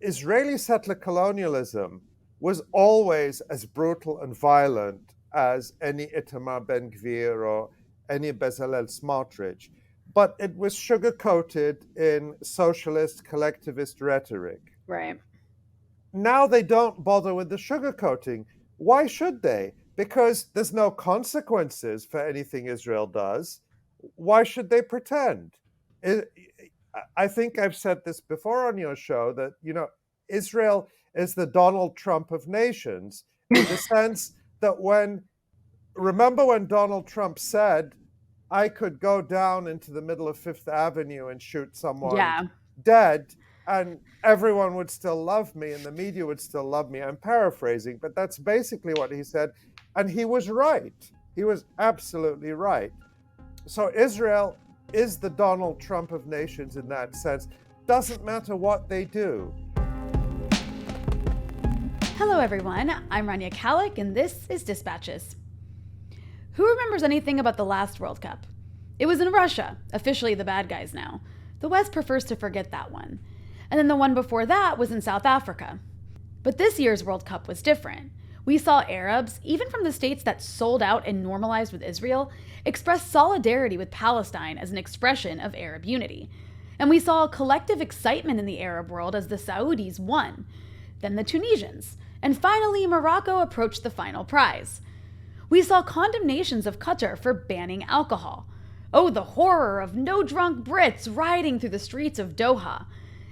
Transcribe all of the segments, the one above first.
Israeli settler colonialism was always as brutal and violent as any Itamar Ben Gvir or any Bezalel Smotrich, but it was sugar-coated in socialist collectivist rhetoric. Right. Now they don't bother with the sugarcoating. Why should they? Because there's no consequences for anything Israel does. Why should they pretend? I think I've said this before on your show that, Israel is the Donald Trump of nations in the sense that remember when Donald Trump said, I could go down into the middle of Fifth Avenue and shoot someone Yeah. dead, and everyone would still love me and the media would still love me. I'm paraphrasing, but that's basically what he said. And he was right. He was absolutely right. So Israel is the Donald Trump of nations in that sense. Doesn't matter what they do. Hello, everyone. I'm Rania Khalek, and this is Dispatches. Who remembers anything about the last World Cup? It was in Russia, officially the bad guys now. The West prefers to forget that one. And then the one before that was in South Africa. But this year's World Cup was different. We saw Arabs, even from the states that sold out and normalized with Israel, express solidarity with Palestine as an expression of Arab unity. And we saw a collective excitement in the Arab world as the Saudis won, then the Tunisians, and finally Morocco approached the final prize. We saw condemnations of Qatar for banning alcohol. Oh, the horror of no drunk Brits rioting through the streets of Doha.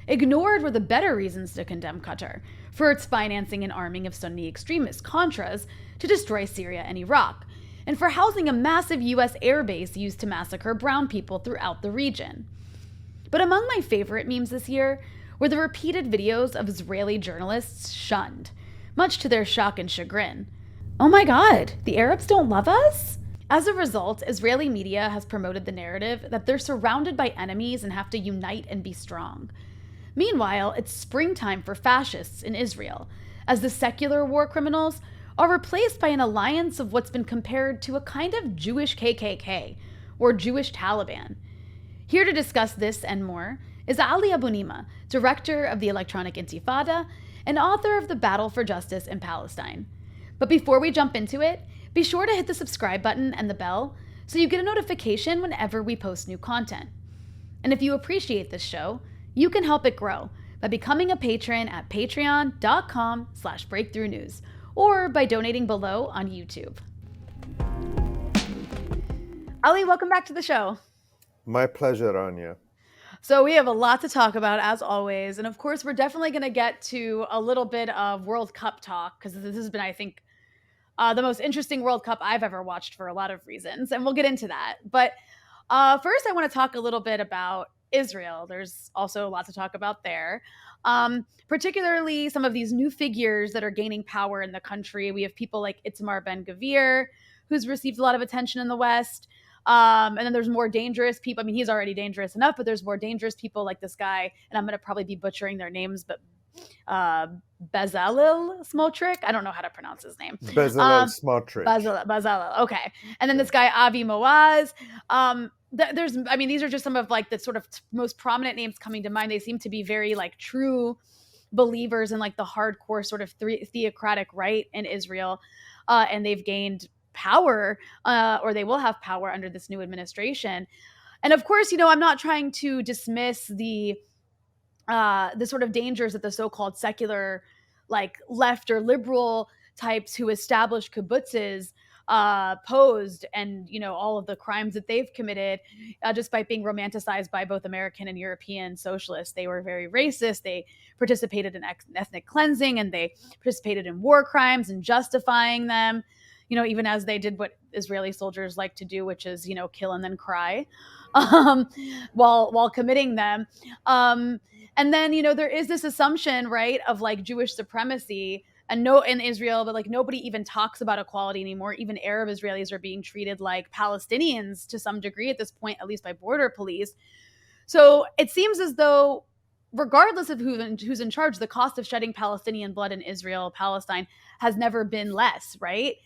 Ignored were the better reasons to condemn Qatar for its financing and arming of Sunni extremist Contras to destroy Syria and Iraq, and for housing a massive US airbase used to massacre brown people throughout the region. But among my favorite memes this year were the repeated videos of Israeli journalists shunned, much to their shock and chagrin. Oh my God, the Arabs don't love us? As a result, Israeli media has promoted the narrative that they're surrounded by enemies and have to unite and be strong. Meanwhile, it's springtime for fascists in Israel, as the secular war criminals are replaced by an alliance of what's been compared to a kind of Jewish KKK, or Jewish Taliban. Here to discuss this and more is Ali Abunimah, director of the Electronic Intifada and author of The Battle for Justice in Palestine. But before we jump into it, be sure to hit the subscribe button and the bell so you get a notification whenever we post new content. And if you appreciate this show, you can help it grow by becoming a patron at patreon.com/breakthroughnews or by donating below on YouTube. Ali, welcome back to the show. My pleasure, Anya. So we have a lot to talk about, as always. And of course, we're definitely going to get to a little bit of World Cup talk, because this has been, I think, the most interesting World Cup I've ever watched for a lot of reasons. And we'll get into that. But first, I want to talk a little bit about Israel. There's also a lot to talk about there, particularly some of these new figures that are gaining power in the country. We have people like Itamar Ben Gvir, who's received a lot of attention in the West. And then there's more dangerous people. I mean, he's already dangerous enough, but there's more dangerous people like this guy, and I'm going to probably be butchering their names, but Bezalel Smotrich. I don't know how to pronounce his name. Bezalel Smotrich. Bezalel. Okay. And then this guy, Avi Moaz. These are just some of like the sort of most prominent names coming to mind. They seem to be very like true believers in like the hardcore sort of theocratic right in Israel. And they've gained power, or they will have power under this new administration. And of course, I'm not trying to dismiss the sort of dangers that the so-called secular, like left or liberal types who established kibbutzes posed, and all of the crimes that they've committed, despite being romanticized by both American and European socialists. They were very racist. They participated in ethnic cleansing, and they participated in war crimes and justifying them. Even as they did what Israeli soldiers like to do, which is, kill and then cry while committing them. And then, there is this assumption, right, of like Jewish supremacy in Israel, but like nobody even talks about equality anymore. Even Arab Israelis are being treated like Palestinians to some degree at this point, at least by border police. So it seems as though, regardless of who's in charge, the cost of shedding Palestinian blood in Israel, Palestine, has never been less, right?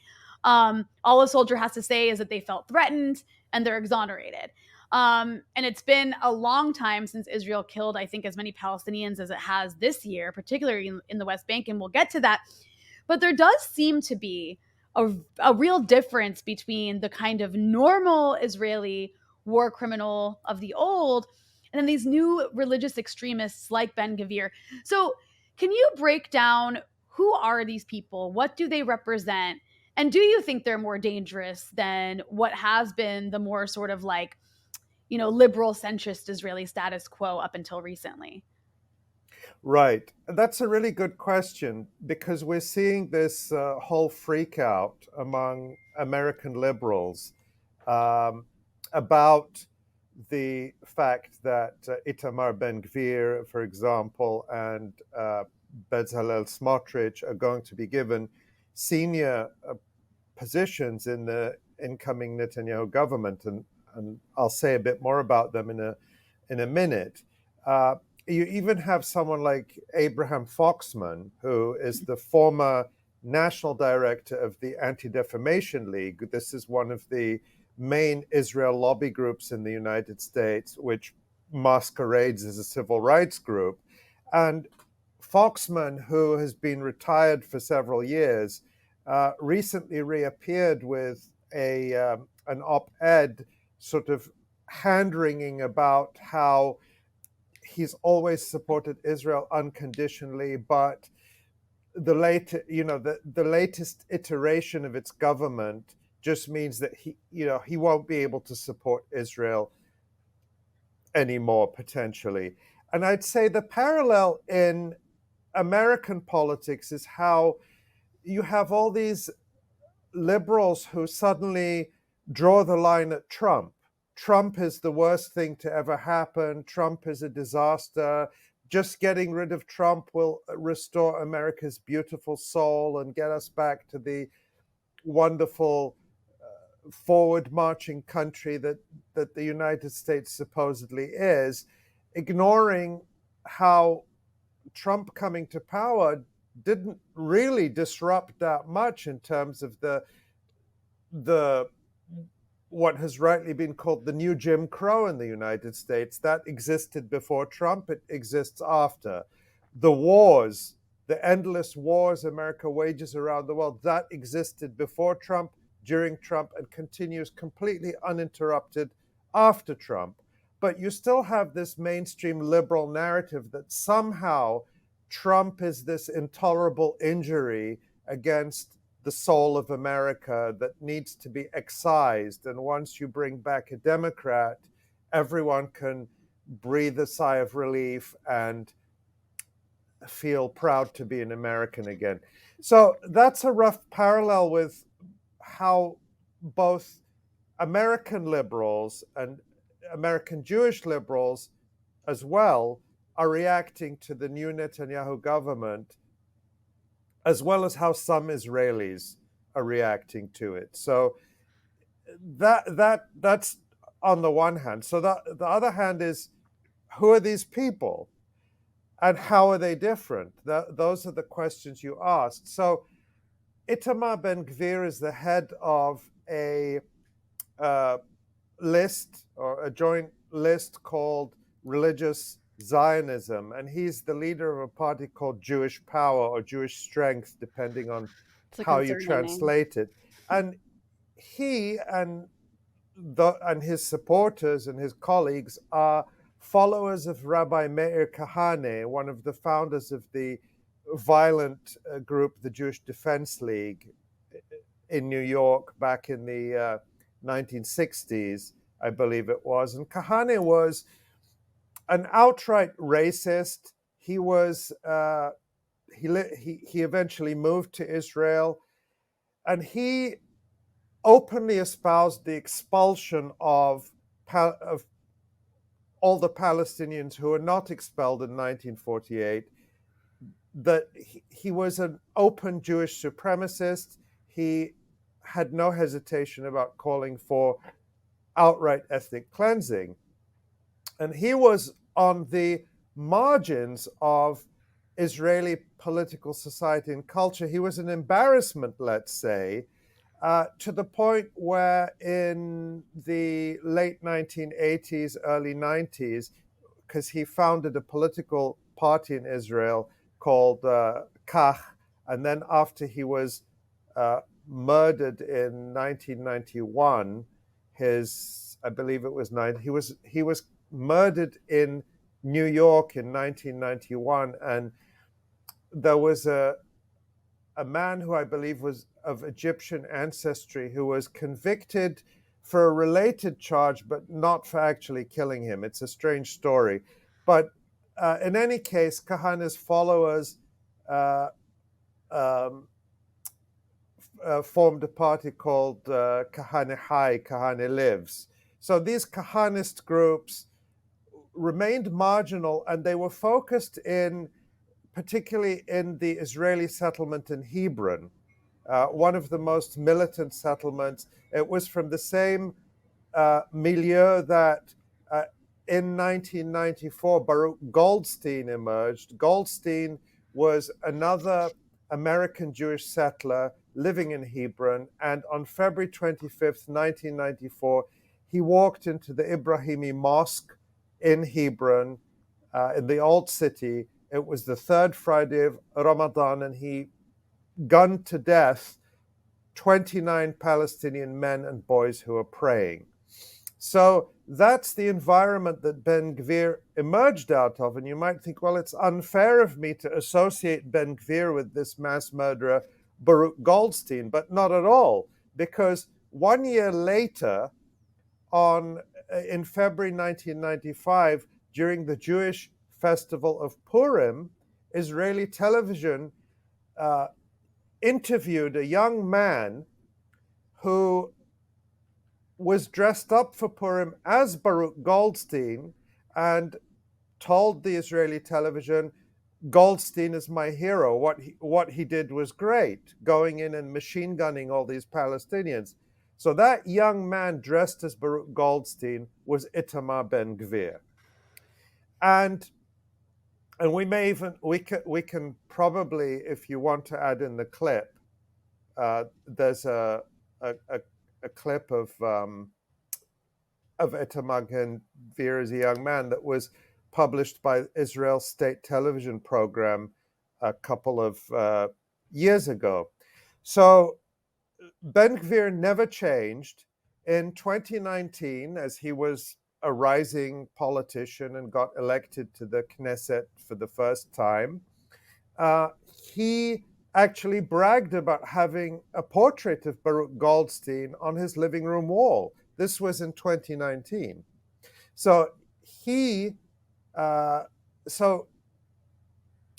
All a soldier has to say is that they felt threatened and they're exonerated. And it's been a long time since Israel killed, I think, as many Palestinians as it has this year, particularly in the West Bank, and we'll get to that. But there does seem to be a real difference between the kind of normal Israeli war criminal of the old and then these new religious extremists like Ben Gvir. So, can you break down who are these people? What do they represent? And do you think they're more dangerous than what has been the more sort of like, liberal centrist Israeli status quo up until recently? Right. That's a really good question because we're seeing this whole freak out among American liberals um, about the fact that Itamar Ben Gvir, for example, and Bezalel Smotrich are going to be given senior positions in the incoming Netanyahu government, and I'll say a bit more about them in a minute. You even have someone like Abraham Foxman, who is the former national director of the Anti-Defamation League. This is one of the main Israel lobby groups in the United States, which masquerades as a civil rights group. And Foxman, who has been retired for several years, recently reappeared with an op-ed sort of hand-wringing about how he's always supported Israel unconditionally, but the latest iteration of its government just means that he won't be able to support Israel anymore potentially. And I'd say the parallel in American politics is how you have all these liberals who suddenly draw the line at Trump. Trump is the worst thing to ever happen. Trump is a disaster. Just getting rid of Trump will restore America's beautiful soul and get us back to the wonderful forward marching country that the United States supposedly is, ignoring how Trump coming to power didn't really disrupt that much in terms of the what has rightly been called the new Jim Crow in the United States. That existed before Trump, it exists after. The wars, the endless wars America wages around the world, that existed before Trump, during Trump, and continues completely uninterrupted after Trump. But you still have this mainstream liberal narrative that somehow Trump is this intolerable injury against the soul of America that needs to be excised. And once you bring back a Democrat, everyone can breathe a sigh of relief and feel proud to be an American again. So that's a rough parallel with how both American liberals and American Jewish liberals as well are reacting to the new Netanyahu government, as well as how some Israelis are reacting to it. So that's on the one hand. So the other hand is, who are these people, and how are they different? Those are the questions you asked. So Itamar Ben Gvir is the head of a list, or a joint list called Religious Zionism, and he's the leader of a party called Jewish Power or Jewish Strength, depending on how you translate it. And he and his supporters and his colleagues are followers of Rabbi Meir Kahane, one of the founders of the violent group, the Jewish Defense League, in New York back in the 1960s, I believe it was. And Kahane was an outright racist. He was he eventually moved to Israel, and he openly espoused the expulsion of all the Palestinians who were not expelled in 1948. That he was an open Jewish supremacist. He had no hesitation about calling for outright ethnic cleansing. And he was on the margins of Israeli political society and culture. He was an embarrassment, let's say, to the point where in the late 1980s, early 90s, because he founded a political party in Israel called Kach, and then after he was uh, murdered in 1991, I believe it was he was murdered in New York in 1991, and there was a man who I believe was of Egyptian ancestry who was convicted for a related charge, but not for actually killing him. It's a strange story. But in any case, Kahana's followers uh, um, formed a party called Kahane Hai, Kahane Lives. So these Kahanist groups remained marginal, and they were focused particularly in the Israeli settlement in Hebron, one of the most militant settlements. It was from the same milieu that in 1994 Baruch Goldstein emerged. Goldstein was another American Jewish settler living in Hebron, and on February 25th, 1994, he walked into the Ibrahimi Mosque in Hebron, in the Old City. It was the third Friday of Ramadan, and he gunned to death 29 Palestinian men and boys who were praying. So that's the environment that Ben Gvir emerged out of. And you might think, well, it's unfair of me to associate Ben Gvir with this mass murderer, Baruch Goldstein, but not at all, because 1 year later, in February 1995, during the Jewish festival of Purim, Israeli television interviewed a young man who was dressed up for Purim as Baruch Goldstein and told the Israeli television, Goldstein is my hero. What he did was great, going in and machine gunning all these Palestinians. So that young man dressed as Baruch Goldstein was Itamar Ben Gvir. And we can probably, if you want to add in the clip, there's a clip of Itamar Ben Gvir as a young man that was published by Israel's state television program a couple of years ago. So Ben Gvir never changed. In 2019, as he was a rising politician and got elected to the Knesset for the first time, he actually bragged about having a portrait of Baruch Goldstein on his living room wall. This was in 2019. So so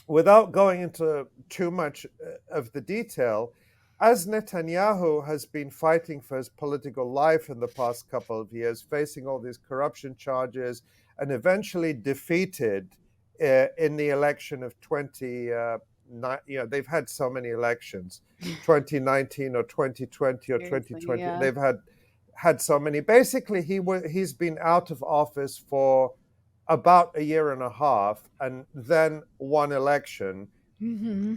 without going into too much of the detail, as Netanyahu has been fighting for his political life in the past couple of years, facing all these corruption charges, and eventually defeated in the election of they've had so many elections, 2019 or 2020 or 2020. Yeah. They've had so many. Basically, he's been out of office for about a year and a half, and then won election,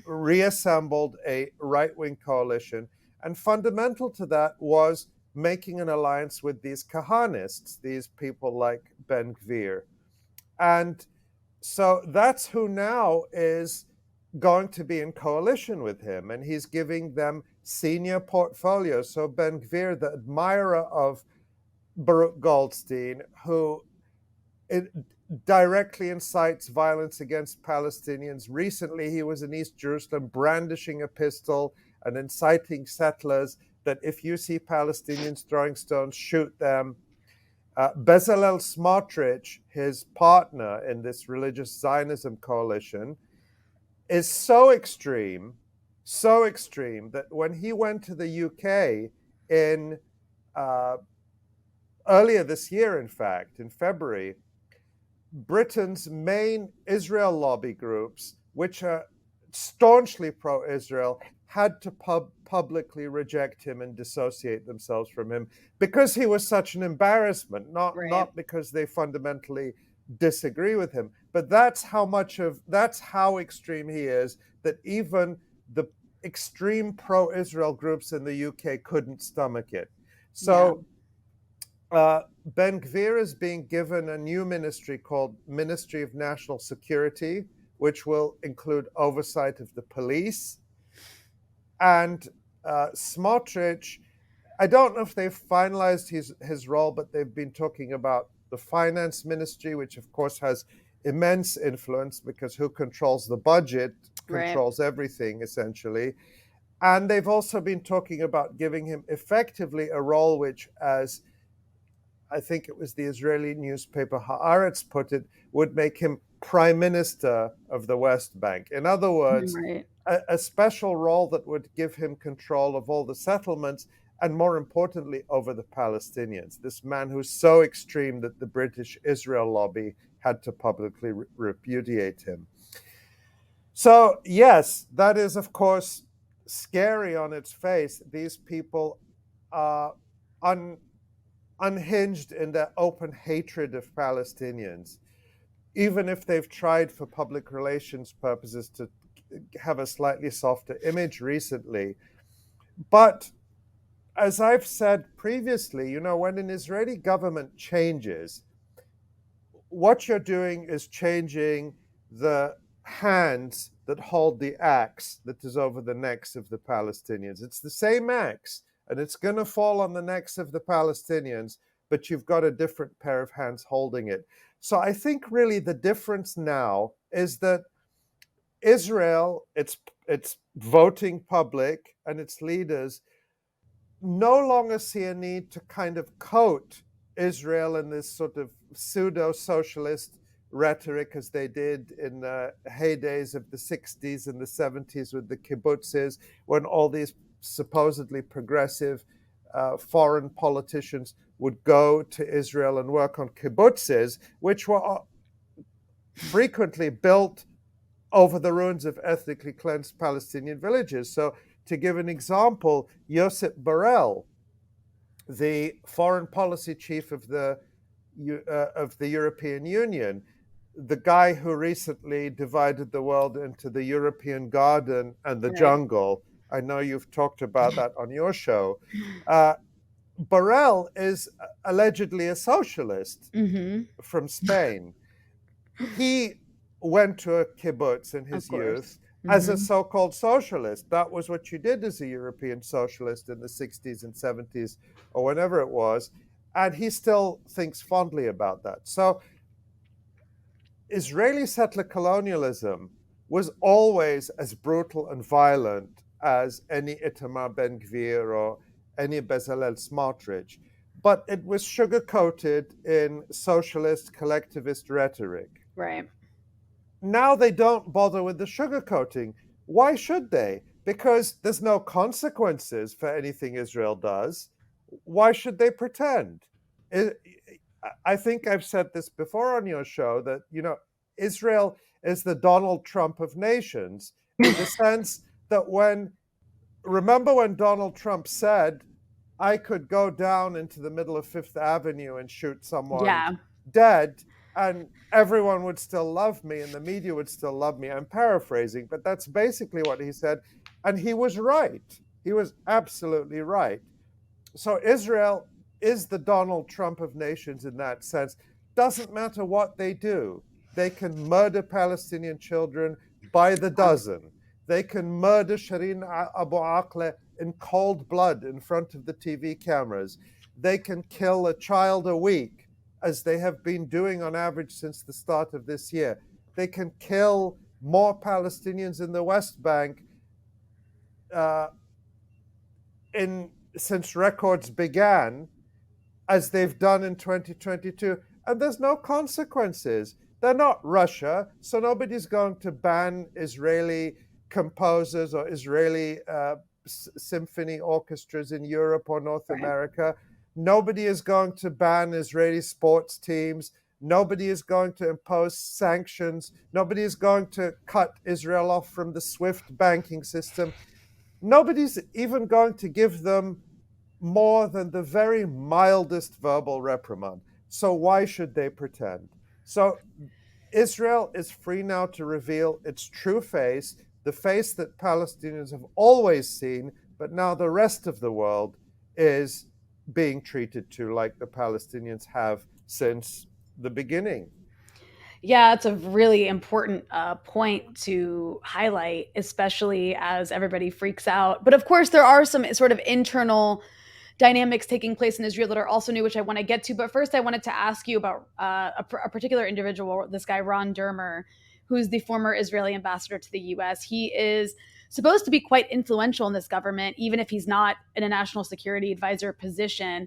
reassembled a right-wing coalition, and fundamental to that was making an alliance with these Kahanists, these people like Ben Gvir. And so that's who now is going to be in coalition with him, and he's giving them senior portfolios. So Ben Gvir, the admirer of Baruch Goldstein, who directly incites violence against Palestinians. Recently, he was in East Jerusalem brandishing a pistol and inciting settlers that if you see Palestinians throwing stones, shoot them. Bezalel Smotrich, his partner in this religious Zionism coalition, is so extreme that when he went to the UK in earlier this year, in fact, in February, Britain's main Israel lobby groups, which are staunchly pro-Israel, had to publicly reject him and dissociate themselves from him because he was such an embarrassment, not because they fundamentally disagree with him, but that's how extreme he is, that even the extreme pro-Israel groups in the UK couldn't stomach it. So Ben Gvir is being given a new ministry called Ministry of National Security, which will include oversight of the police. And Smotrich, I don't know if they've finalized his role, but they've been talking about the finance ministry, which of course has immense influence because who controls the budget Right. controls everything essentially. And they've also been talking about giving him effectively a role which, as I think it was the Israeli newspaper Haaretz put it, would make him prime minister of the West Bank. In other words, Right. a special role that would give him control of all the settlements and, more importantly, over the Palestinians. This man who's so extreme that the British Israel lobby had to publicly repudiate him. So, yes, that is, of course, scary on its face. These people are unhinged in their open hatred of Palestinians, even if they've tried for public relations purposes to have a slightly softer image recently. But as I've said previously, when an Israeli government changes, what you're doing is changing the hands that hold the axe that is over the necks of the Palestinians. It's the same axe, and it's going to fall on the necks of the Palestinians, but you've got a different pair of hands holding it. So I think really the difference now is that Israel, its voting public and its leaders no longer see a need to kind of coat Israel in this sort of pseudo-socialist rhetoric as they did in the heydays of the 60s and the 70s with the kibbutzes, when all these supposedly progressive foreign politicians would go to Israel and work on kibbutzes, which were frequently built over the ruins of ethnically cleansed Palestinian villages. So to give an example, Josep Borrell, the foreign policy chief of the European Union, the guy who recently divided the world into the European garden and the jungle. I know you've talked about that on your show. Borrell is allegedly a socialist from Spain. He went to a kibbutz in his youth as a so-called socialist. That was what you did as a European socialist in the 60s and 70s or whenever it was. And he still thinks fondly about that. So Israeli settler colonialism was always as brutal and violent as any Itamar Ben Gvir or any Bezalel Smotrich, but it was sugar-coated in socialist collectivist rhetoric. Right. Now they don't bother with the sugarcoating. Why should they? Because there's no consequences for anything Israel does. Why should they pretend? I think I've said this before on your show that, Israel is the Donald Trump of nations in the sense that remember when Donald Trump said, I could go down into the middle of Fifth Avenue and shoot someone dead, and everyone would still love me and the media would still love me. I'm paraphrasing, but that's basically what he said. And he was right. He was absolutely right. So Israel is the Donald Trump of nations in that sense. Doesn't matter what they do. They can murder Palestinian children by the dozen. They can murder Shireen Abu Akleh in cold blood in front of the TV cameras. They can kill a child a week, as they have been doing on average since the start of this year. They can kill more Palestinians in the West Bank since records began, as they've done in 2022, and there's no consequences. They're not Russia, so nobody's going to ban Israeli composers or Israeli symphony orchestras in Europe or North America. Nobody is going to ban Israeli sports teams. Nobody is going to impose sanctions. Nobody is going to cut Israel off from the SWIFT banking system. Nobody's even going to give them more than the very mildest verbal reprimand. So why should they pretend? So Israel is free now to reveal its true face. the face that Palestinians have always seen, but now the rest of the world is being treated to like the Palestinians have since the beginning. Yeah, it's a really important point to highlight, especially as everybody freaks out. But of course, there are some sort of internal dynamics taking place in Israel that are also new, which I want to get to. But first, I wanted to ask you about a particular individual, this guy, Ron Dermer, who's the former Israeli ambassador to the US. He is supposed to be quite influential in this government, even if he's not in a national security advisor position.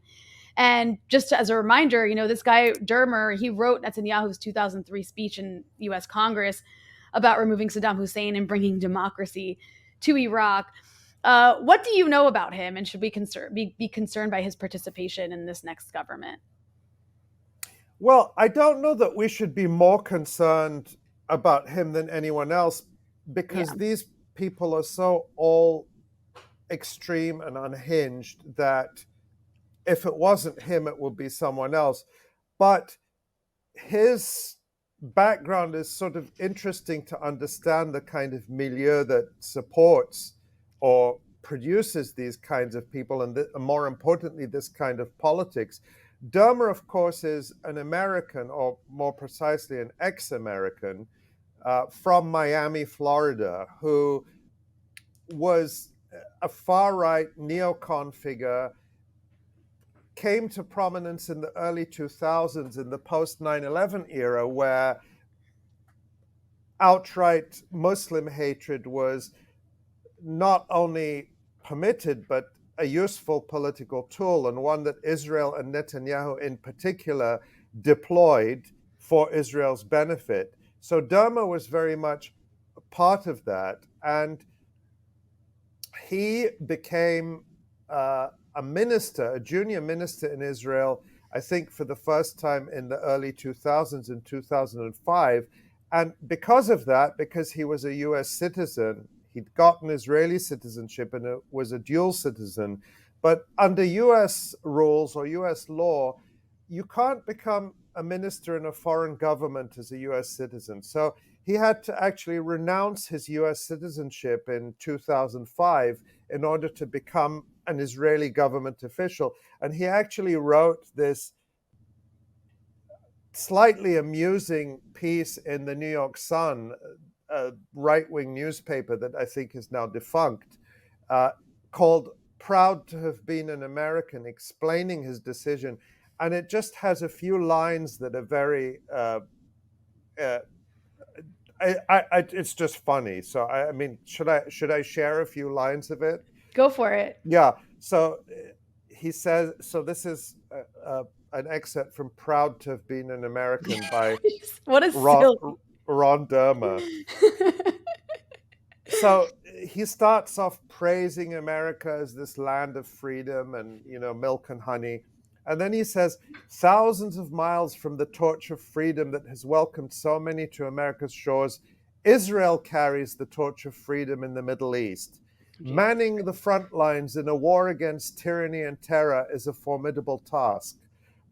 And just as a reminder, this guy Dermer, he wrote Netanyahu's 2003 speech in U.S. Congress about removing Saddam Hussein and bringing democracy to Iraq. What do you know about him, and should we be concerned by his participation in this next government? Well, I don't know that we should be more concerned about him than anyone else, because Yeah. these people are so all extreme and unhinged that if it wasn't him, it would be someone else. But his background is sort of interesting to understand the kind of milieu that supports or produces these kinds of people, and more importantly, this kind of politics. Dermer, of course, is an American, or more precisely, an ex-American from Miami, Florida, who was a far-right neocon figure, came to prominence in the early 2000s in the post 9/11 era, where outright Muslim hatred was not only permitted, but a useful political tool, and one that Israel and Netanyahu in particular deployed for Israel's benefit. So Dermer was very much a part of that, and he became a minister, a junior minister in Israel, I think for the first time in the early 2000s, in 2005. And because of that, because he was a US citizen, he'd gotten Israeli citizenship and it was a dual citizen. But under US rules or US law, you can't become a minister in a foreign government as a US citizen. So he had to actually renounce his US citizenship in 2005 in order to become an Israeli government official. And he actually wrote this slightly amusing piece in the New York Sun, a right-wing newspaper that I think is now defunct, called Proud to Have Been an American, explaining his decision. And it just has a few lines that are very, it's just funny. So, I mean, should I share a few lines of it? Go for it. Yeah. So he says, so this is an excerpt from Proud to Have Been an American by What a Ron, silly. Ron Dermer. So he starts off praising America as this land of freedom and, milk and honey. And then he says, thousands of miles from the torch of freedom that has welcomed so many to America's shores, Israel carries the torch of freedom in the Middle East. Manning the front lines in a war against tyranny and terror is a formidable task.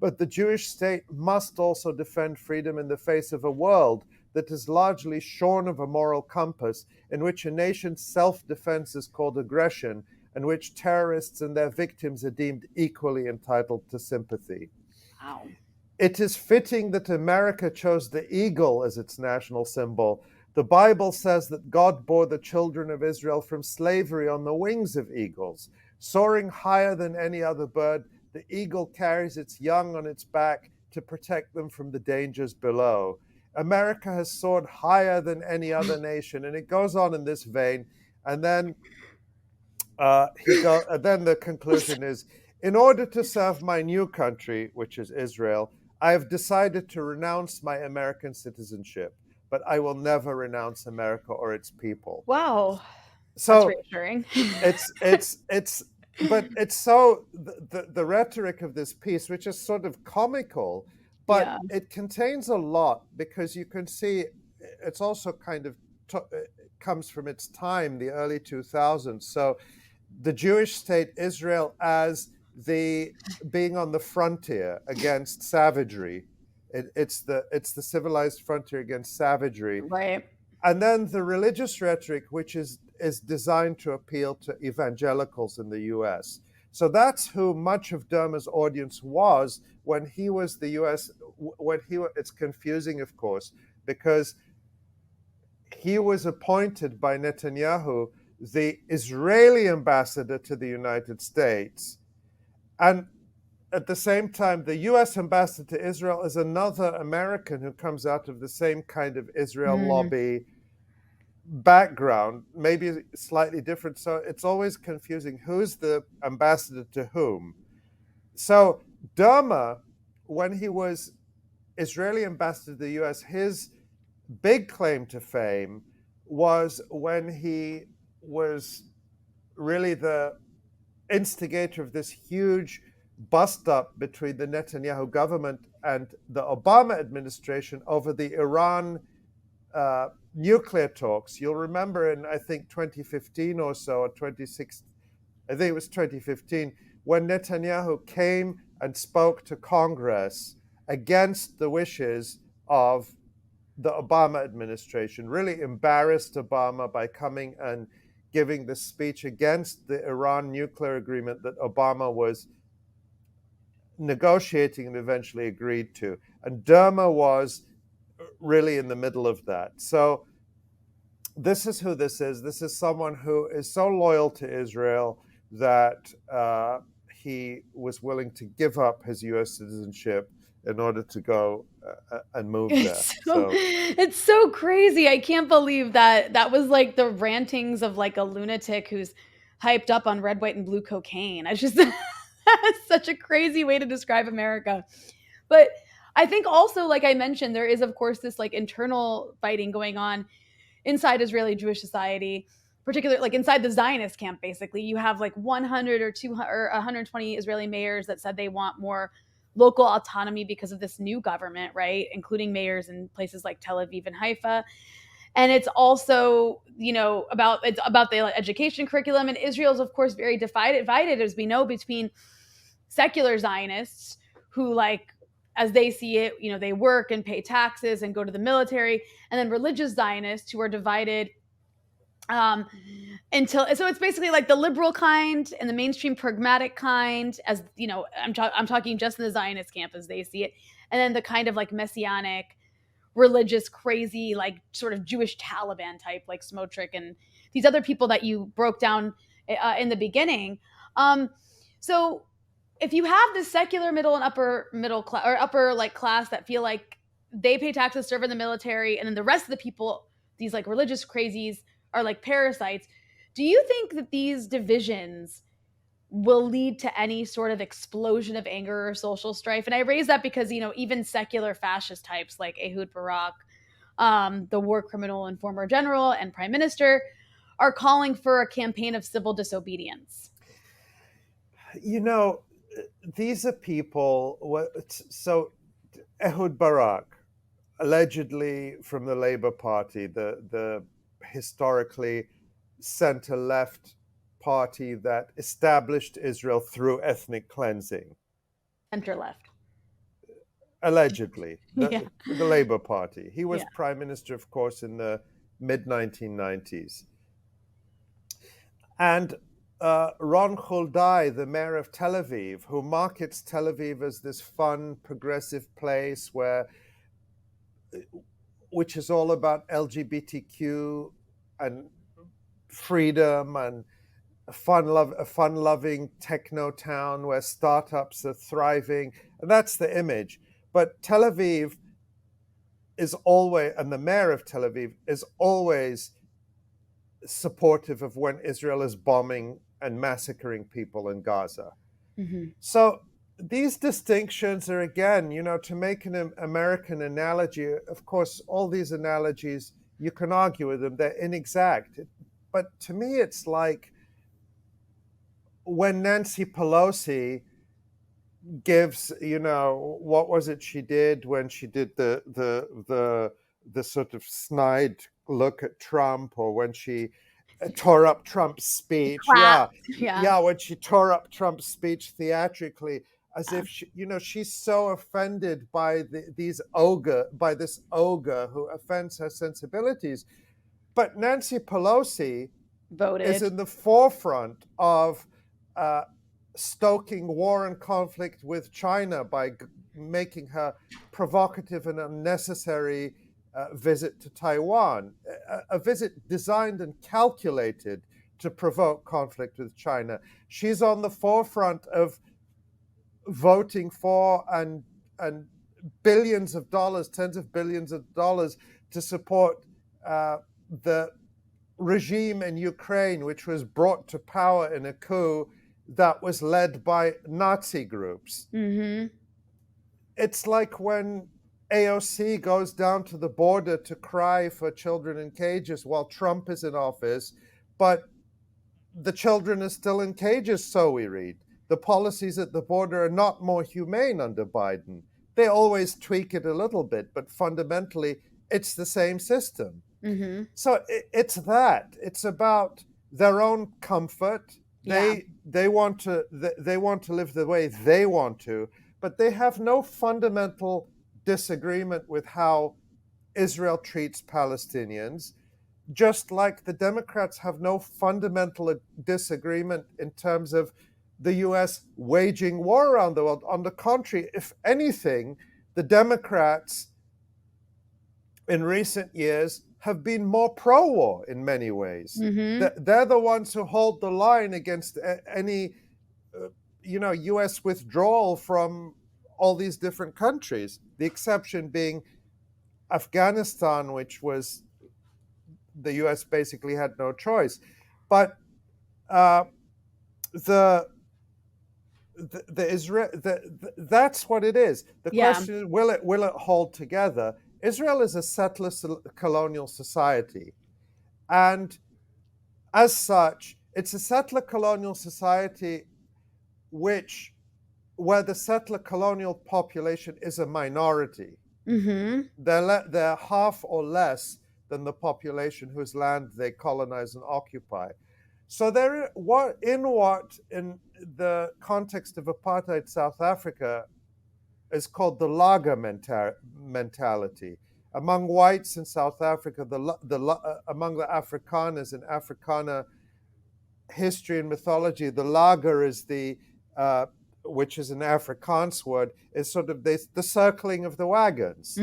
But the Jewish state must also defend freedom in the face of a world that is largely shorn of a moral compass, in which a nation's self-defense is called aggression, and which terrorists and their victims are deemed equally entitled to sympathy. Wow. It is fitting that America chose the eagle as its national symbol. The Bible says that God bore the children of Israel from slavery on the wings of eagles. Soaring higher than any other bird, the eagle carries its young on its back to protect them from the dangers below. America has soared higher than any other nation, and it goes on in this vein. And then then the conclusion is, in order to serve my new country, which is Israel, I have decided to renounce my American citizenship, but I will never renounce America or its people. Wow. That's So reassuring. but it's so the rhetoric of this piece, which is sort of comical, but Yeah. it contains a lot, because you can see it's also kind of comes from its time, the early 2000s. So the Jewish state Israel as the being on the frontier against savagery. It's the civilized frontier against savagery. Right. And then the religious rhetoric, which is designed to appeal to evangelicals in the US. So that's who much of Derma's audience was when he was the US. It's confusing, of course, because he was appointed by Netanyahu the Israeli ambassador to the United States. And at the same time, the US ambassador to Israel is another American who comes out of the same kind of Israel Mm. lobby background, maybe slightly different. So it's always confusing who's the ambassador to whom. So Derma, when he was Israeli ambassador to the US, his big claim to fame was when he was really the instigator of this huge bust up between the Netanyahu government and the Obama administration over the Iran nuclear talks. You'll remember in, I think, 2015 or so, or 2016, I think it was 2015, when Netanyahu came and spoke to Congress against the wishes of the Obama administration, really embarrassed Obama by coming and giving the speech against the Iran nuclear agreement that Obama was negotiating and eventually agreed to. And Derma was really in the middle of that. So this is who this is. This is someone who is so loyal to Israel that he was willing to give up his US citizenship in order to go and move there. It's so crazy. I can't believe that was like the rantings of like a lunatic who's hyped up on red, white, and blue cocaine. I just that's such a crazy way to describe America. But I think also, like I mentioned, there is of course this like internal fighting going on inside Israeli Jewish society, particularly like inside the Zionist camp. Basically, you have like 100 or 200 or 120 Israeli mayors that said they want more local autonomy because of this new government, right? Including mayors in places like Tel Aviv and Haifa. And it's also, it's about the education curriculum. And Israel's, of course, very divided, as we know, between secular Zionists who, like, as they see it, they work and pay taxes and go to the military, and then religious Zionists who are divided so it's basically like the liberal kind and the mainstream pragmatic kind, as I'm talking just in the Zionist camp as they see it, and then the kind of like messianic religious crazy like sort of Jewish Taliban type like Smotrich and these other people that you broke down in the beginning. So if you have the secular middle and upper middle class or upper like class that feel like they pay taxes, serve in the military, and then the rest of the people, these like religious crazies, are like parasites. Do you think that these divisions will lead to any sort of explosion of anger or social strife? And I raise that because, even secular fascist types like Ehud Barak, the war criminal and former general and prime minister, are calling for a campaign of civil disobedience. These are people. So Ehud Barak, allegedly from the Labour Party, the historically center-left party that established Israel through ethnic cleansing. Center left. Allegedly, Yeah. the Labour Party. He was Yeah. prime minister, of course, in the mid-1990s. And Ron Huldai, the mayor of Tel Aviv, who markets Tel Aviv as this fun, progressive place which is all about LGBTQ and freedom and a fun-loving techno town where startups are thriving. And that's the image. But Tel Aviv is always, and the mayor of Tel Aviv is always supportive of when Israel is bombing and massacring people in Gaza. Mm-hmm. So these distinctions are, again, to make an American analogy, of course, all these analogies, you can argue with them, they're inexact. But to me, it's like when Nancy Pelosi gives, what was it she did when she did the sort of snide look at Trump, or when she tore up Trump's speech. Yeah, when she tore up Trump's speech theatrically, as if she's so offended by this ogre who offends her sensibilities. But Nancy Pelosi is Voted. in the forefront of uh, stoking war and conflict with China by making her provocative and unnecessary visit to Taiwan, a visit designed and calculated to provoke conflict with China. She's on the forefront of voting for and billions of dollars, tens of billions of dollars to support the regime in Ukraine, which was brought to power in a coup that was led by Nazi groups. Mm-hmm. It's like when AOC goes down to the border to cry for children in cages while Trump is in office, but the children are still in cages, so we read. The policies at the border are not more humane under Biden. They always tweak it a little bit, but fundamentally, it's the same system. Mm-hmm. So it's that. It's about their own comfort. They want to live the way they want to, but they have no fundamental disagreement with how Israel treats Palestinians, just like the Democrats have no fundamental disagreement in terms of the US waging war around the world. On the contrary, if anything, the Democrats in recent years have been more pro-war in many ways. Mm-hmm. They're the ones who hold the line against any, U.S. withdrawal from all these different countries. The exception being Afghanistan, which was the U.S. basically had no choice. But that's what it is. The question is, will it hold together? Israel is a settler colonial society, and as such, it's a settler colonial society where the settler colonial population is a minority. Mm-hmm. They're half or less than the population whose land they colonize and occupy. So they're in the context of apartheid South Africa is called the lager mentality. Among whites in South Africa, among the Afrikaners in Afrikaner history and mythology, the lager is which is an Afrikaans word, is sort of the circling of the wagons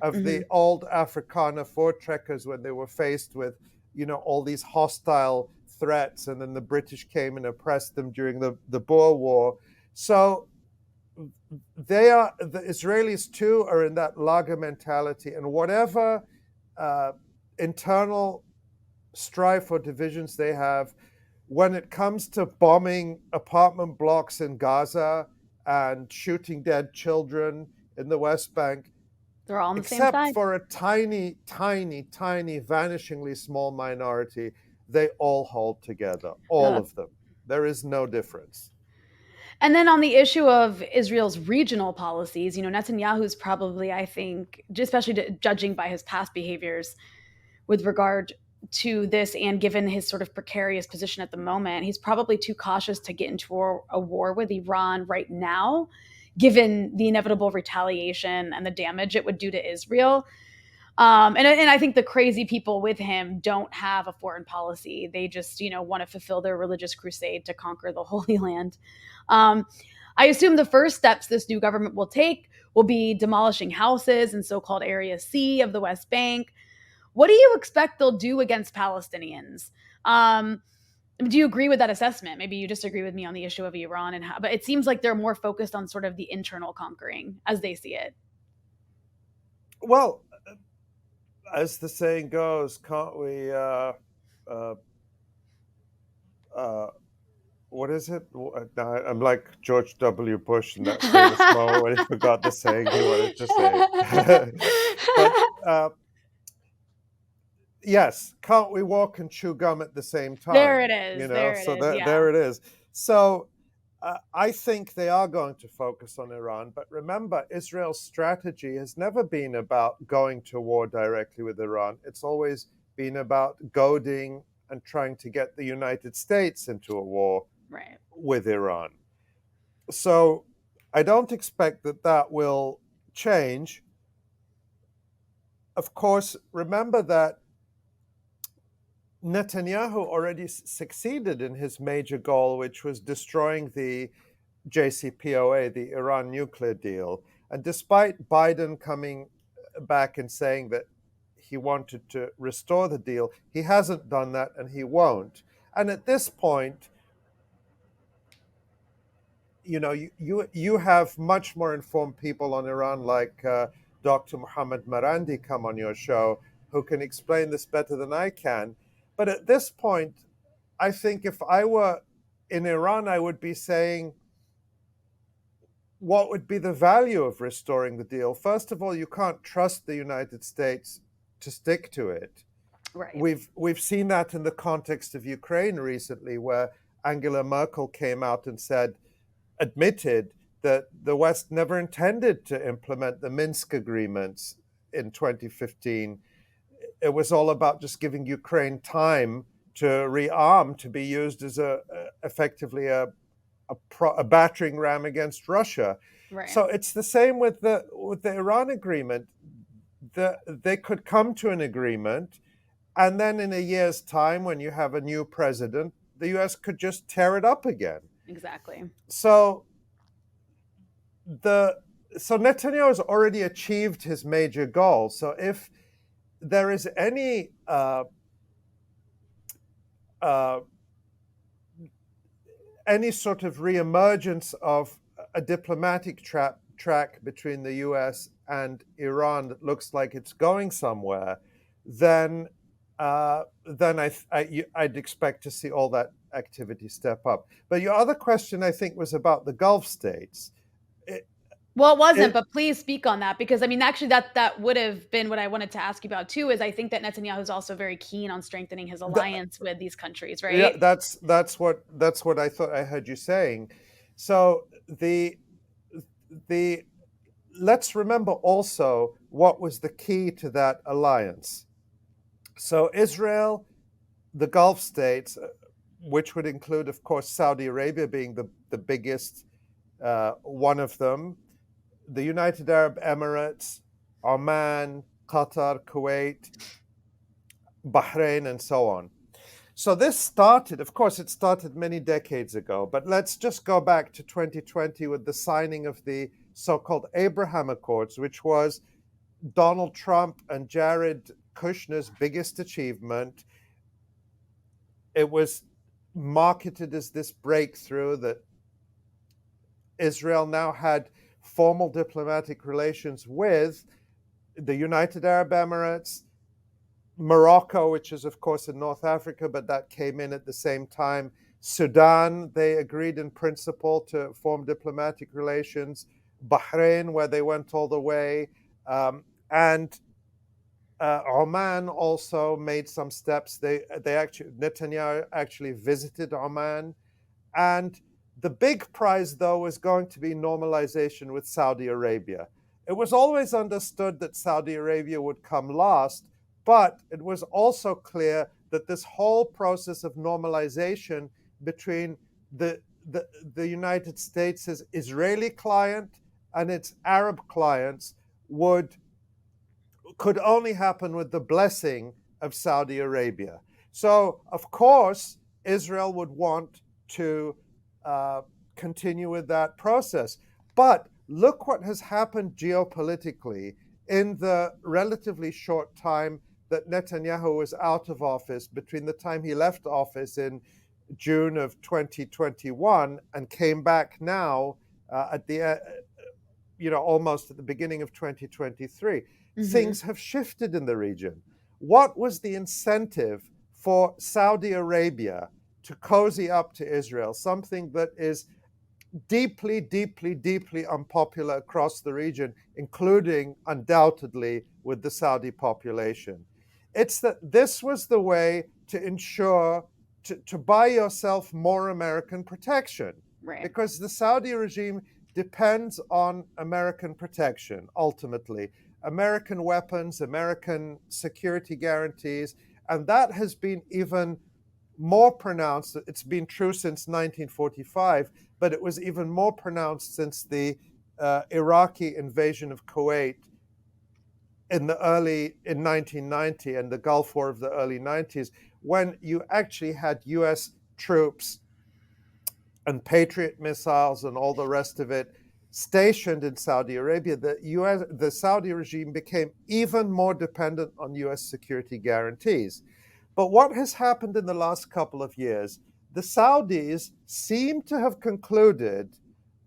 of the old Afrikaner voortrekkers when they were faced with, all these hostile threats, and then the British came and oppressed them during the Boer War. So the Israelis too are in that lager mentality, and whatever internal strife or divisions they have, when it comes to bombing apartment blocks in Gaza and shooting dead children in the West Bank, they're all on the same side. Except for a tiny, tiny, tiny, vanishingly small minority, they all hold together, all of them. There is no difference. And then on the issue of Israel's regional policies, Netanyahu's probably, I think, especially judging by his past behaviors with regard to this and given his sort of precarious position at the moment, he's probably too cautious to get into a war with Iran right now, given the inevitable retaliation and the damage it would do to Israel. And I think the crazy people with him don't have a foreign policy. They just, want to fulfill their religious crusade to conquer the Holy Land. I assume the first steps this new government will take will be demolishing houses in so-called Area C of the West Bank. What do you expect they'll do against Palestinians? Do you agree with that assessment? Maybe you disagree with me on the issue of Iran but it seems like they're more focused on sort of the internal conquering as they see it. Well, as the saying goes, can't we? What is it? I'm like George W. Bush in that famous moment when he forgot the saying he wanted to say. But yes, can't we walk and chew gum at the same time? There it is. There it is. So I think they are going to focus on Iran. But remember, Israel's strategy has never been about going to war directly with Iran. It's always been about goading and trying to get the United States into a war with Iran. So I don't expect that will change. Of course, remember that Netanyahu already succeeded in his major goal, which was destroying the JCPOA, the Iran nuclear deal. And despite Biden coming back and saying that he wanted to restore the deal, he hasn't done that and he won't. And at this point, you have much more informed people on Iran, like Dr. Mohammad Marandi, come on your show, who can explain this better than I can. But at this point, I think if I were in Iran, I would be saying, what would be the value of restoring the deal? First of all, you can't trust the United States to stick to it. Right. We've seen that in the context of Ukraine recently, where Angela Merkel came out and admitted that the West never intended to implement the Minsk agreements in 2015. It was all about just giving Ukraine time to rearm, to be used as effectively a battering ram against Russia. Right. So it's the same with the Iran agreement. They could come to an agreement, and then in a year's time, when you have a new president, the U.S. could just tear it up again. Exactly. So Netanyahu has already achieved his major goal. So if there is any sort of reemergence of a diplomatic track between the U.S. and Iran that looks like it's going somewhere, then I'd expect to see all that activity step up. But your other question, I think, was about the Gulf states. Well, it wasn't, but please speak on that, because I mean, actually, that would have been what I wanted to ask you about too. Is I think that Netanyahu is also very keen on strengthening his alliance with these countries, right? Yeah, that's what I thought I heard you saying. So let's remember also what was the key to that alliance. So Israel, the Gulf states, which would include, of course, Saudi Arabia being the biggest one of them, the United Arab Emirates, Oman, Qatar, Kuwait, Bahrain, and so on. So this started, of course, it started many decades ago, but let's just go back to 2020 with the signing of the so-called Abraham Accords, which was Donald Trump and Jared Kushner's biggest achievement. It was marketed as this breakthrough that Israel now had formal diplomatic relations with the United Arab Emirates, Morocco, which is, of course, in North Africa, but that came in at the same time. Sudan, they agreed in principle to form diplomatic relations. Bahrain, where they went all the way. And Oman also made some steps. Netanyahu actually visited Oman. And the big prize, though, was going to be normalization with Saudi Arabia. It was always understood that Saudi Arabia would come last, but it was also clear that this whole process of normalization between the United States' Israeli client and its Arab clients could only happen with the blessing of Saudi Arabia. So, of course, Israel would want to continue with that process. But look what has happened geopolitically in the relatively short time that Netanyahu was out of office, between the time he left office in June of 2021 and came back now at the almost at the beginning of 2023. Mm-hmm. Things have shifted in the region. What was the incentive for Saudi Arabia to cozy up to Israel, something that is deeply, deeply, deeply unpopular across the region, including undoubtedly with the Saudi population? It's that this was the way to ensure to buy yourself more American protection. Right. Because the Saudi regime depends on American protection, ultimately. American weapons, American security guarantees, and that has been even more pronounced. It's been true since 1945, but it was even more pronounced since the Iraqi invasion of Kuwait in 1990 and the Gulf War of the early 90s, when you actually had US troops and Patriot missiles and all the rest of it stationed in Saudi Arabia, the Saudi regime became even more dependent on US security guarantees. But what has happened in the last couple of years, the Saudis seem to have concluded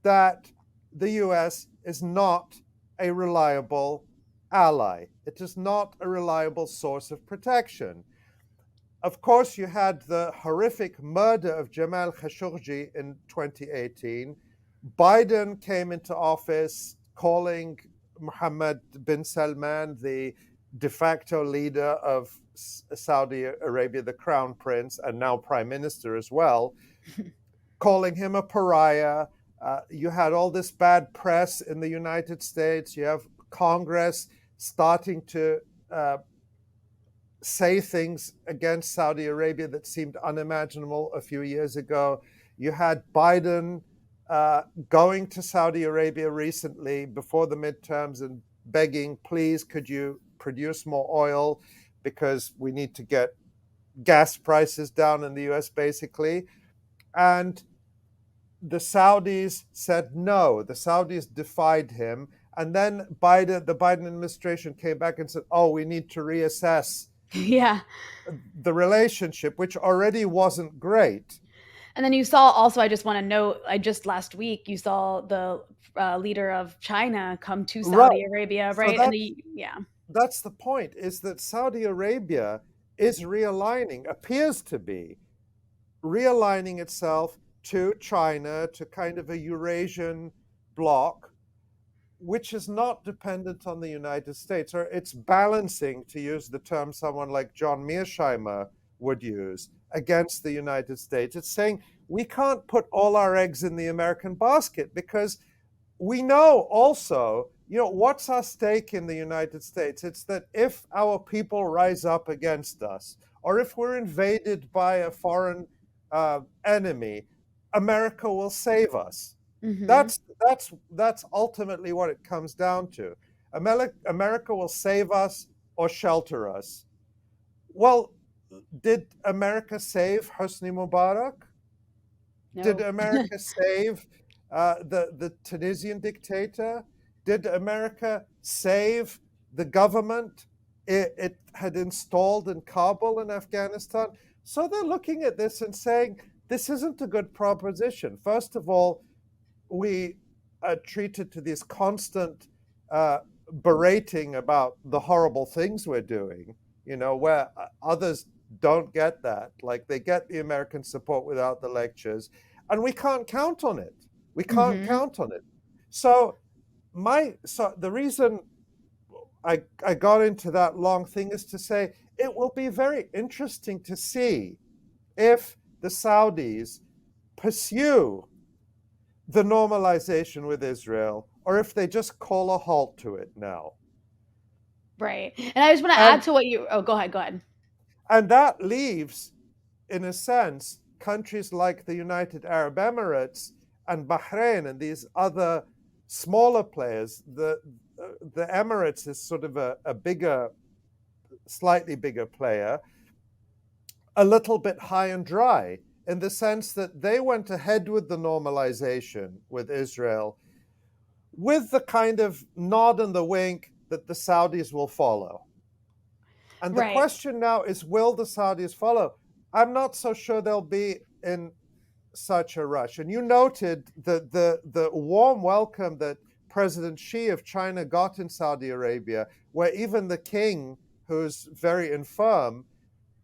that the US is not a reliable ally. It is not a reliable source of protection. Of course, you had the horrific murder of Jamal Khashoggi in 2018. Biden came into office calling Mohammed bin Salman the de facto leader of Saudi Arabia, the crown prince, and now prime minister as well, calling him a pariah. You had all this bad press in the United States. You have Congress starting to say things against Saudi Arabia that seemed unimaginable a few years ago. You had Biden going to Saudi Arabia recently before the midterms and begging, please, could you produce more oil because we need to get gas prices down in the US, basically. And the Saudis said no. The Saudis defied him. And then the Biden administration came back and said, oh, we need to reassess Yeah. the relationship, which already wasn't great. And then you saw also, I just want to note, I just last week, you saw the leader of China come to Right. Saudi Arabia, So right? Yeah. that's the point, is that Saudi Arabia is realigning, appears to be realigning itself to China, to kind of a Eurasian bloc, which is not dependent on the United States, or it's balancing, to use the term someone like John Mearsheimer would use, against the United States. It's saying we can't put all our eggs in the American basket because we know also, what's our stake in the United States? It's that if our people rise up against us, or if we're invaded by a foreign enemy, America will save us. Mm-hmm. That's ultimately what it comes down to. America will save us or shelter us. Well, did America save Hosni Mubarak? No. Did America save the Tunisian dictator? Did America save the government it had installed in Kabul in Afghanistan? So they're looking at this and saying, this isn't a good proposition. First of all, we are treated to this constant berating about the horrible things we're doing, where others don't get that. Like, they get the American support without the lectures, and we can't count on it. We can't count on it. So the reason I got into that long thing is to say it will be very interesting to see if the Saudis pursue the normalization with Israel, or if they just call a halt to it now. Right. And I just want to add to what you... Oh, go ahead. And that leaves, in a sense, countries like the United Arab Emirates and Bahrain and these other smaller players. The Emirates is sort of a bigger, slightly bigger player, a little bit high and dry, in the sense that they went ahead with the normalization with Israel with the kind of nod and the wink that the Saudis will follow. And the question now is, will the Saudis follow? I'm not so sure they'll be in such a rush. And you noted the warm welcome that President Xi of China got in Saudi Arabia, where even the king, who's very infirm,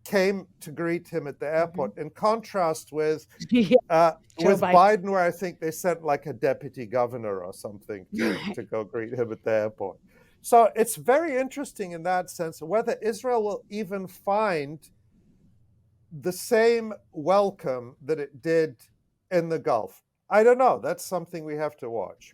came to greet him at the airport, in contrast with Biden, where I think they sent like a deputy governor or something to go greet him at the airport. So it's very interesting in that sense, whether Israel will even find the same welcome that it did in the Gulf. I don't know. That's something we have to watch.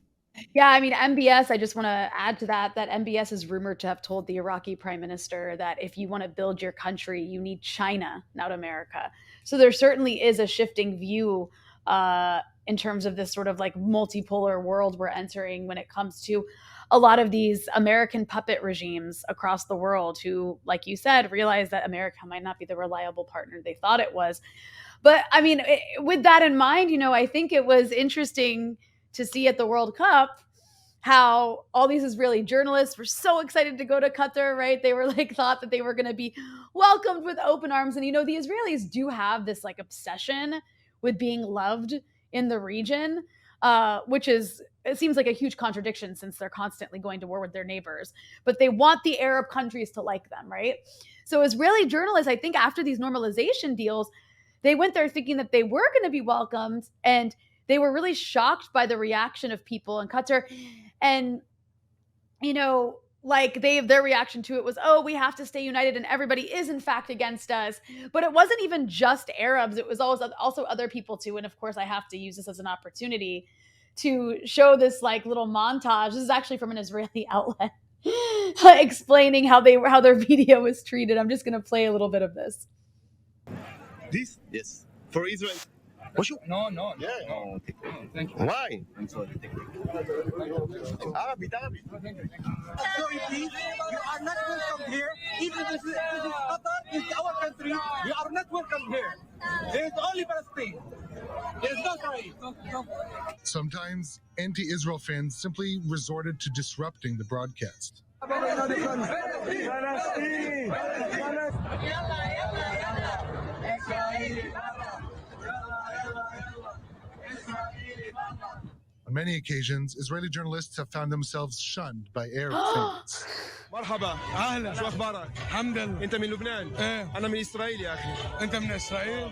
Yeah, I mean, MBS, I just want to add to that MBS is rumored to have told the Iraqi prime minister that if you want to build your country, you need China, not America. So there certainly is a shifting view in terms of this sort of like multipolar world we're entering when it comes to a lot of these American puppet regimes across the world who, like you said, realized that America might not be the reliable partner they thought it was. But I mean, with that in mind, I think it was interesting to see at the World Cup how all these Israeli journalists were so excited to go to Qatar, right? They were like, thought that they were going to be welcomed with open arms. And, the Israelis do have this like obsession with being loved in the region, which is, it seems like a huge contradiction since they're constantly going to war with their neighbors, but they want the Arab countries to like them, right? So Israeli journalists, I think after these normalization deals, they went there thinking that they were going to be welcomed, and they were really shocked by the reaction of people in Qatar. And, like their reaction to it was, oh, we have to stay united and everybody is in fact against us. But it wasn't even just Arabs. It was also other people too. And of course I have to use this as an opportunity to show this like little montage. This is actually from an Israeli outlet explaining how their video was treated. I'm just going to play a little bit of this. This? Yes. For Israel. No, no. Yeah. No. Okay. No, thank you. Why? I'm sorry. Thank you. Arabic. Sorry, please. You are not welcome here. Even if this is Qatar, it's our country. You are not welcome here. There is only Palestine. There is no Israel. Sometimes anti-Israel fans simply resorted to disrupting the broadcast. On many occasions, Israeli journalists have found themselves shunned by Arab fans. مرحبا اهلا شو اخبارك؟ الحمد لله انت من لبنان؟ ايه انا من اسرائيل يا اخي انت من اسرائيل؟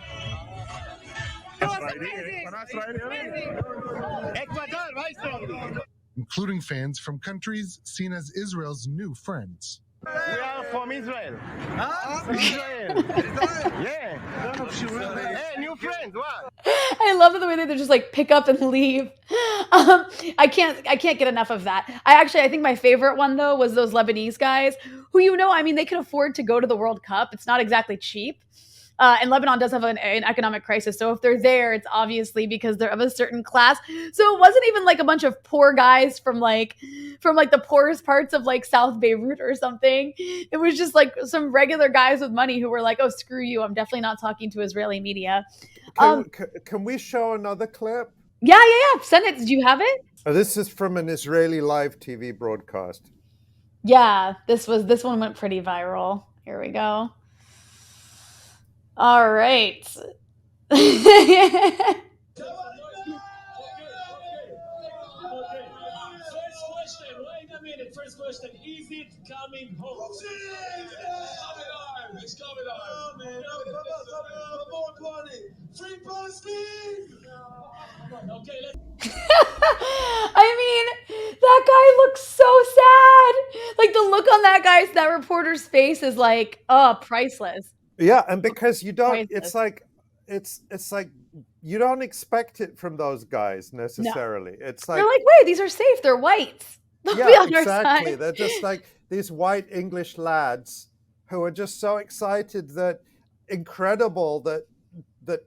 Including fans from countries seen as Israel's new friends. We are from Israel. Israel. Yeah. Hey, new friends. What? I love the way that they just like pick up and leave. I can't get enough of that. I think my favorite one though was those Lebanese guys who, I mean, they can afford to go to the World Cup. It's not exactly cheap. And Lebanon does have an economic crisis. So if they're there, it's obviously because they're of a certain class. So it wasn't even like a bunch of poor guys from the poorest parts of like South Beirut or something. It was just like some regular guys with money who were like, oh, screw you. I'm definitely not talking to Israeli media. Can we show another clip? Yeah. Send it. Do you have it? This is from an Israeli live TV broadcast. Yeah, this one went pretty viral. Here we go. All right. First question, is it coming home? It's coming on. Free Palestine! Okay, I mean, that guy looks so sad. Like the look on that reporter's face is like, priceless. Yeah, and because you don't, Priceless. it's like you don't expect it from those guys necessarily. No. It's like They're like, wait, these are safe. They're whites. They'll be on our exactly. side. They're just like these white English lads who are just so excited incredible that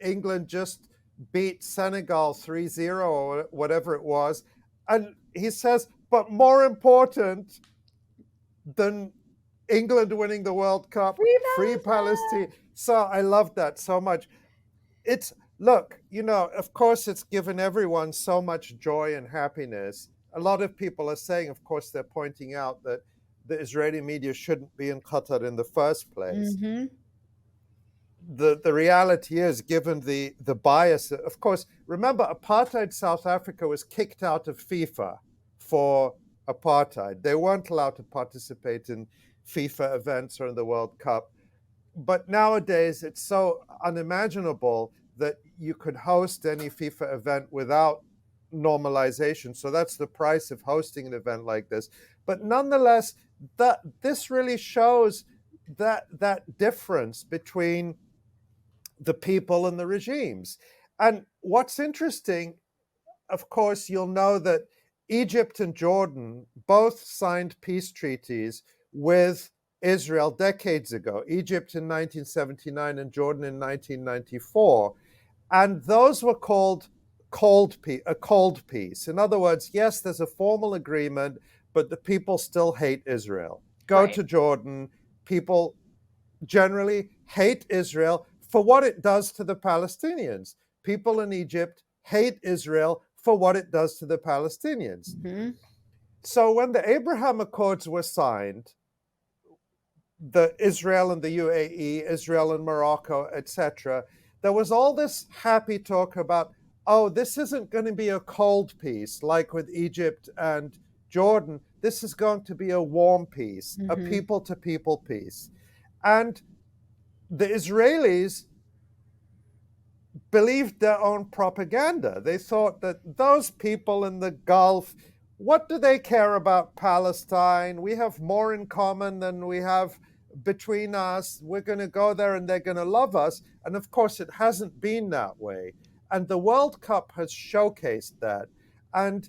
England just beat Senegal 3-0 or whatever it was. And he says, but more important than England winning the World Cup, free Palestine. So I love that so much. Look, of course it's given everyone so much joy and happiness. A lot of people are saying, of course, they're pointing out that the Israeli media shouldn't be in Qatar in the first place. Mm-hmm. The reality is, given the bias, of course, remember, apartheid South Africa was kicked out of FIFA for apartheid. They weren't allowed to participate in FIFA events or in the World Cup. But nowadays, it's so unimaginable that you could host any FIFA event without normalization. So that's the price of hosting an event like this. But nonetheless, this really shows that difference between the people and the regimes. And what's interesting, of course, you'll know that Egypt and Jordan both signed peace treaties with Israel decades ago, Egypt in 1979 and Jordan in 1994. And those were called a cold peace. In other words, yes, there's a formal agreement, but the people still hate Israel. Go Right. to Jordan, people generally hate Israel for what it does to the Palestinians. People in Egypt hate Israel for what it does to the Palestinians. Mhm. So when the Abraham Accords were signed, the Israel and the UAE, Israel and Morocco, etc., there was all this happy talk about, oh, this isn't going to be a cold peace like with Egypt and Jordan. This is going to be a warm peace, a Mhm. people-to-people peace. And the Israelis believed their own propaganda. They thought that those people in the Gulf, what do they care about Palestine? We have more in common than we have between us. We're going to go there and they're going to love us. And of course, it hasn't been that way. And the World Cup has showcased that. And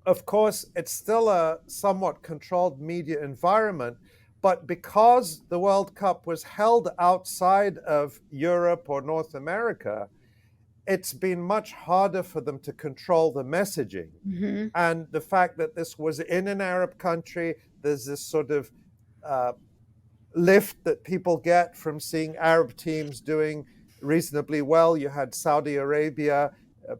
of course, it's still a somewhat controlled media environment. But because the World Cup was held outside of Europe or North America, it's been much harder for them to control the messaging. Mhm. And the fact that this was in an Arab country, there's this sort of lift that people get from seeing Arab teams doing reasonably well. You had Saudi Arabia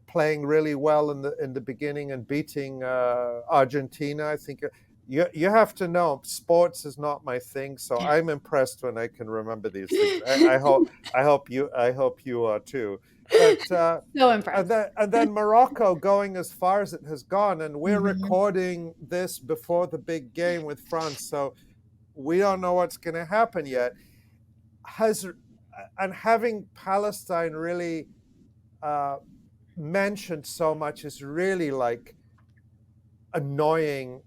playing really well in the beginning and beating Argentina. I think you have to know sports is not my thing, so I'm impressed when I can remember these things. I hope you are too. But So impressed. and then Morocco going as far as it has gone, and we're Mhm. recording this before the big game with France, so we don't know what's going to happen yet. And having Palestine really mentioned so much is really like annoying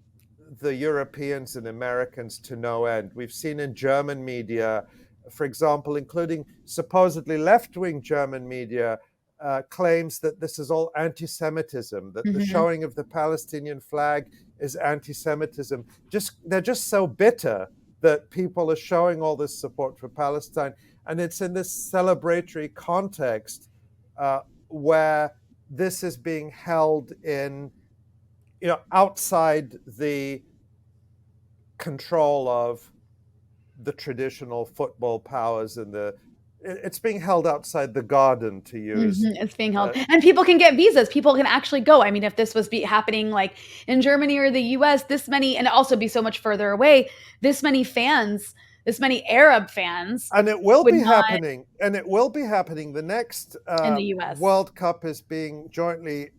the Europeans and Americans to no end. We've seen in German media, for example, including supposedly left-wing German media, claims that this is all anti-Semitism, that the Mhm. showing of the Palestinian flag is anti-Semitism. They're just so bitter that people are showing all this support for Palestine. And it's in this celebratory context where this is being held in, outside the control of the traditional football powers and it's being held outside the garden, to use. Mhm, it's being held, and people can get visas. People can actually go. I mean, if this was happening like in Germany or the US, this many, and also be so much further away, this many fans, this many Arab fans And it will would be not happening. And it will be happening. The next in the US. World Cup is being jointly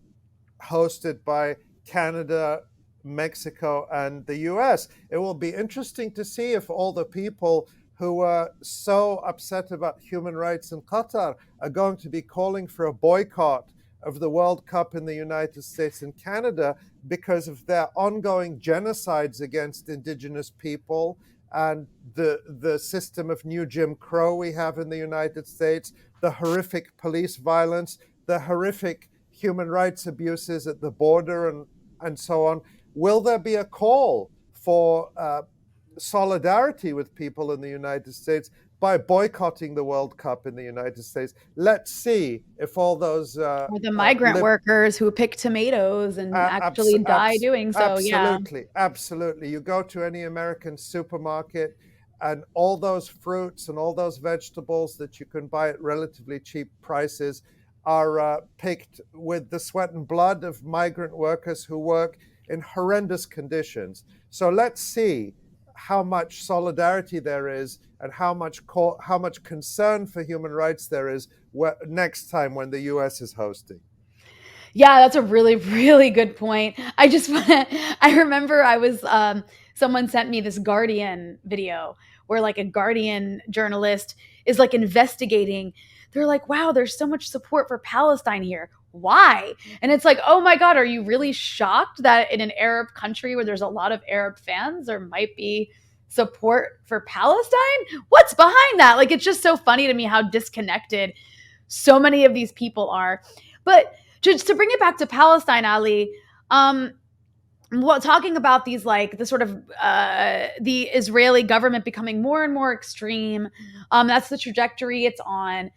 hosted by Canada, Mexico, and the US. It will be interesting to see if all the people who are so upset about human rights in Qatar are going to be calling for a boycott of the World Cup in the United States and Canada because of their ongoing genocides against indigenous people and the system of new Jim Crow we have in the United States, the horrific police violence, the horrific human rights abuses at the border and so on. Will there be a call for solidarity with people in the United States by boycotting the World Cup in the United States? Let's see if all those Or the migrant workers who pick tomatoes and actually die doing so. Yeah. Absolutely. You go to any American supermarket and all those fruits and all those vegetables that you can buy at relatively cheap prices are picked with the sweat and blood of migrant workers who work in horrendous conditions. So let's see how much solidarity there is and how much concern for human rights there is next time when the US is hosting. Yeah, that's a really, really good point. I remember someone sent me this Guardian video where like a Guardian journalist is like investigating. They're like, wow, there's so much support for Palestine here. Why? And it's like, oh my God, are you really shocked that in an Arab country where there's a lot of Arab fans, there might be support for Palestine? What's behind that? Like, it's just so funny to me how disconnected so many of these people are. But just to bring it back to Palestine, Ali, talking about these, like the sort of the Israeli government becoming more and more extreme, that's the trajectory it's on.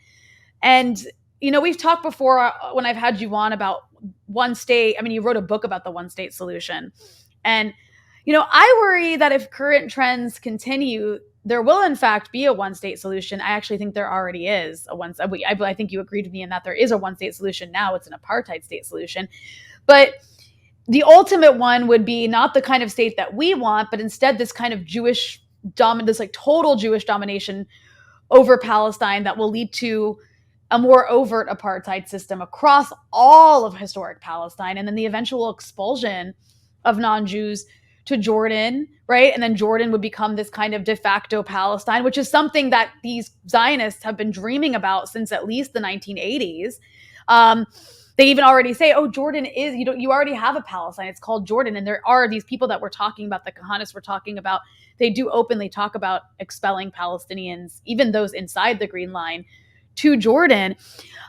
And, we've talked before when I've had you on about one state. I mean, you wrote a book about the one state solution. And I worry that if current trends continue, there will in fact be a one-state solution. I actually think there already is I think you agreed with me in that there is a one-state solution now. It's an apartheid state solution. But the ultimate one would be not the kind of state that we want, but instead this kind of this like total Jewish domination over Palestine that will lead to a more overt apartheid system across all of historic Palestine, and then the eventual expulsion of non-Jews to Jordan, right? And then Jordan would become this kind of de facto Palestine, which is something that these Zionists have been dreaming about since at least the 1980s. They even already say, oh, Jordan is, you already have a Palestine. It's called Jordan. And there are these people that we're talking about, the Kahanists we're talking about, they do openly talk about expelling Palestinians, even those inside the Green Line, to Jordan.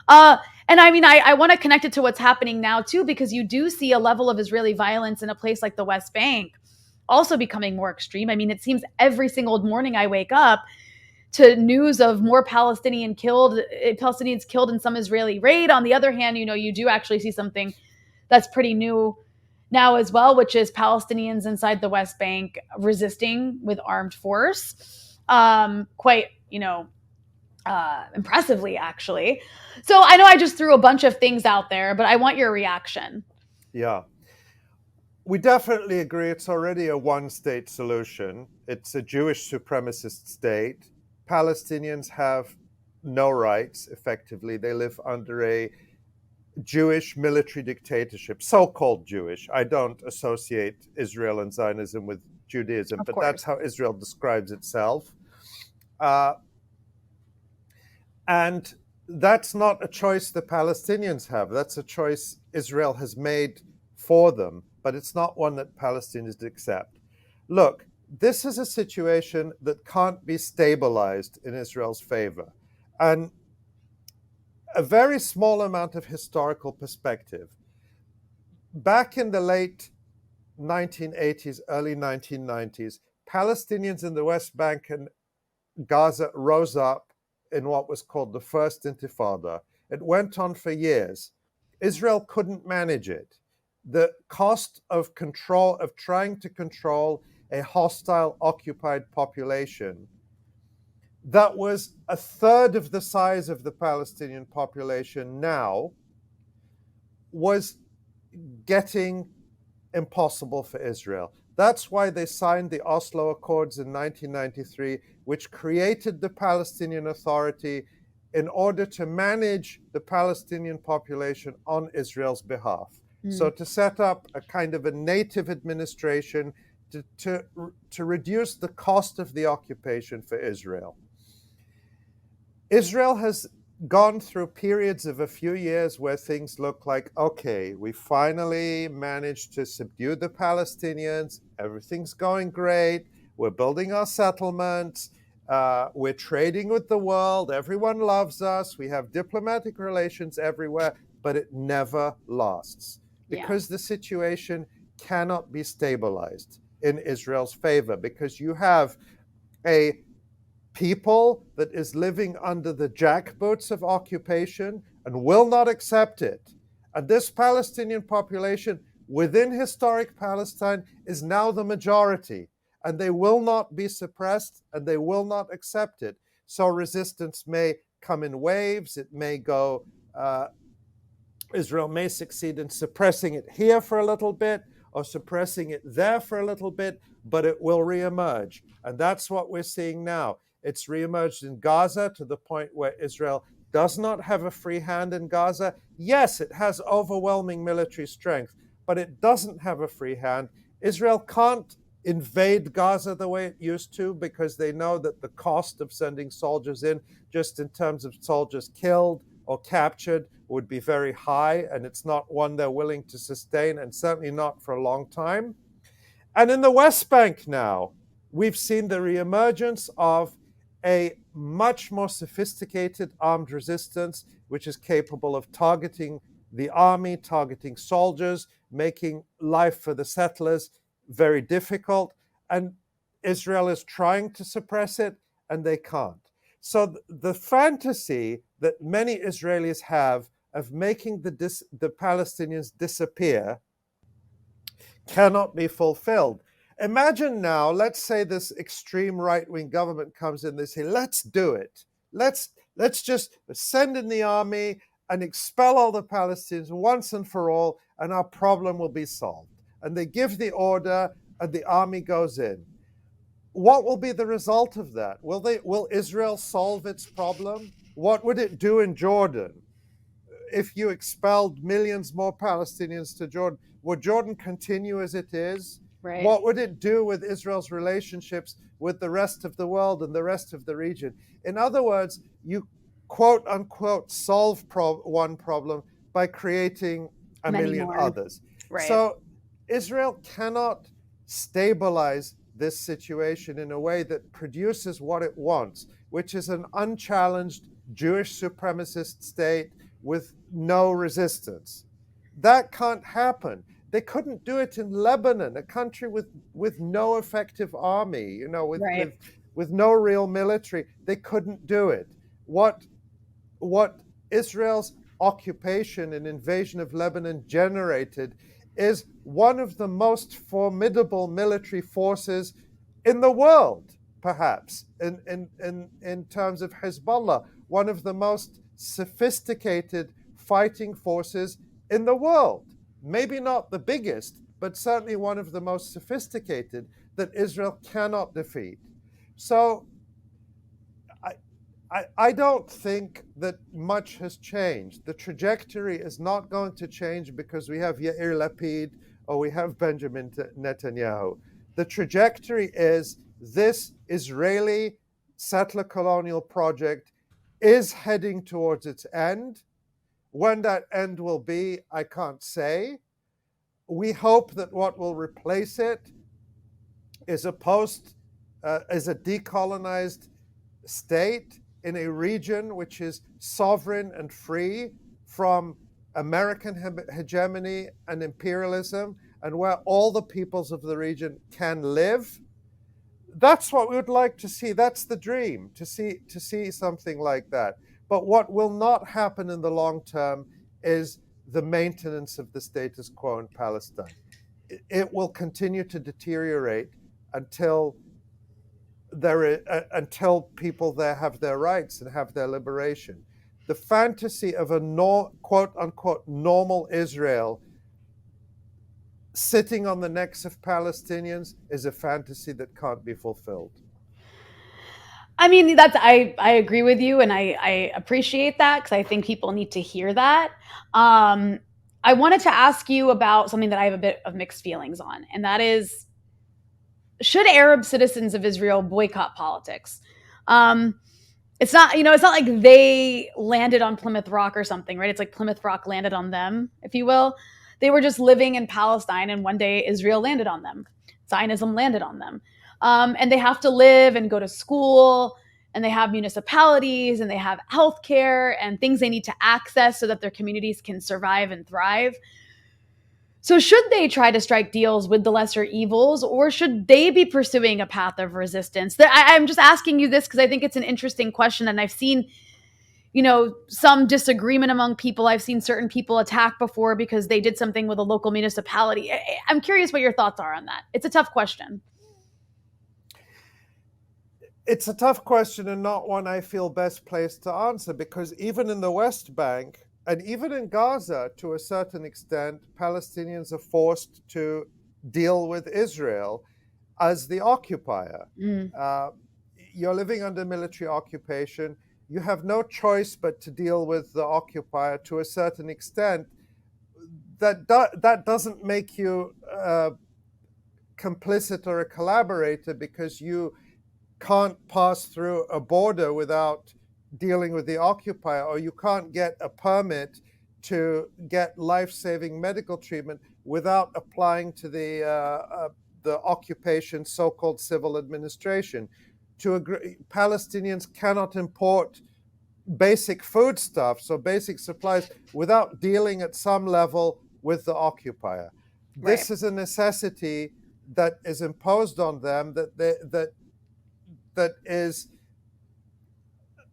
And I mean, I want to connect it to what's happening now, too, because you do see a level of Israeli violence in a place like the West Bank also becoming more extreme. I mean, it seems every single morning I wake up to news of more Palestinians killed in some Israeli raid. On the other hand, you do actually see something that's pretty new now as well, which is Palestinians inside the West Bank resisting with armed force, quite, impressively, actually. So I know I just threw a bunch of things out there, but I want your reaction. Yeah. We definitely agree it's already a one-state solution. It's a Jewish supremacist state. Palestinians have no rights, effectively. They live under a Jewish military dictatorship, so-called Jewish. I don't associate Israel and Zionism with Judaism, but that's how Israel describes itself. And that's not a choice the Palestinians have. That's a choice Israel has made for them, but it's not one that Palestinians accept. Look, this is a situation that can't be stabilized in Israel's favor. And a very small amount of historical perspective. Back in the late 1980s, early 1990s, Palestinians in the West Bank and Gaza rose up in what was called the First Intifada. It went on for years. Israel couldn't manage it. The cost of trying to control a hostile occupied population that was a third of the size of the Palestinian population now was getting impossible for Israel. That's why they signed the Oslo Accords in 1993, which created the Palestinian Authority in order to manage the Palestinian population on Israel's behalf. So to set up a kind of a native administration to reduce the cost of the occupation for Israel. Israel has gone through periods of a few years where things look like, okay, we finally managed to subdue the Palestinians, everything's going great, we're building our settlements, we're trading with the world, everyone loves us, we have diplomatic relations everywhere, but it never lasts because the situation cannot be stabilized in Israel's favor, because you have a people that is living under the jackboots of occupation and will not accept it. And this Palestinian population within historic Palestine is now the majority, and they will not be suppressed and they will not accept it. So resistance may come in waves, it may go, Israel may succeed in suppressing it here for a little bit or suppressing it there for a little bit, but it will reemerge. And that's what we're seeing now. It's reemerged in Gaza to the point where Israel does not have a free hand in Gaza. Yes, it has overwhelming military strength, but it doesn't have a free hand. Israel can't invade Gaza the way it used to because they know that the cost of sending soldiers in, just in terms of soldiers killed or captured, would be very high, and it's not one they're willing to sustain, and certainly not for a long time. And in the West Bank now, we've seen the reemergence of a much more sophisticated armed resistance, which is capable of targeting the army, targeting soldiers, making life for the settlers very difficult. And Israel is trying to suppress it, and they can't. So the fantasy that many Israelis have of making the Palestinians disappear cannot be fulfilled. Imagine now, let's say this extreme right-wing government comes in, they say, let's do it. Let's just send in the army and expel all the Palestinians once and for all, and our problem will be solved. And they give the order, and the army goes in. What will be the result of that? Will Israel solve its problem? What would it do in Jordan? If you expelled millions more Palestinians to Jordan, would Jordan continue as it is? Right. What would it do with Israel's relationships with the rest of the world and the rest of the region? In other words, you quote unquote solve one problem by creating a Many million more. others. Right. So Israel cannot stabilize this situation in a way that produces what it wants, which is an unchallenged Jewish supremacist state with no resistance. That can't happen. They couldn't do it in Lebanon, a country with no effective army, with no real military. They couldn't do it. What Israel's occupation and invasion of Lebanon generated is one of the most formidable military forces in the world, perhaps, in terms of Hezbollah, one of the most sophisticated fighting forces in the world. Maybe not the biggest, but certainly one of the most sophisticated that Israel cannot defeat. So I don't think that much has changed. The trajectory is not going to change because we have Yair Lapid or we have Benjamin Netanyahu. The trajectory is this Israeli settler colonial project is heading towards its end. When that end will be, I can't say. We hope that what will replace it is a decolonized state in a region which is sovereign and free from American hegemony and imperialism, and where all the peoples of the region can live. That's what we would like to see. That's the dream, to see something like that. But what will not happen in the long term is the maintenance of the status quo in Palestine. It will continue to deteriorate until people there have their rights and have their liberation. The fantasy of a quote unquote normal Israel sitting on the necks of Palestinians is a fantasy that can't be fulfilled. I mean, I agree with you, and I appreciate that because I think people need to hear that. I wanted to ask you about something that I have a bit of mixed feelings on, and that is, should Arab citizens of Israel boycott politics? It's not like they landed on Plymouth Rock or something, right? It's like Plymouth Rock landed on them, if you will. They were just living in Palestine, and one day Israel landed on them. Zionism landed on them. And they have to live and go to school, and they have municipalities, and they have healthcare and things they need to access so that their communities can survive and thrive. So should they try to strike deals with the lesser evils, or should they be pursuing a path of resistance? I'm just asking you this because I think it's an interesting question, and I've seen some disagreement among people. I've seen certain people attacked before because they did something with a local municipality. I'm curious what your thoughts are on that. It's a tough question. It's a tough question and not one I feel best placed to answer, because even in the West Bank and even in Gaza, to a certain extent, Palestinians are forced to deal with Israel as the occupier. You're living under military occupation. You have no choice but to deal with the occupier to a certain extent. That doesn't make you complicit or a collaborator, because you can't pass through a border without dealing with the occupier, or you can't get a permit to get life-saving medical treatment without applying to the occupation's so-called civil administration. Palestinians cannot import basic foodstuffs or basic supplies without dealing at some level with the occupier. Right. This is a necessity that is imposed on them, that is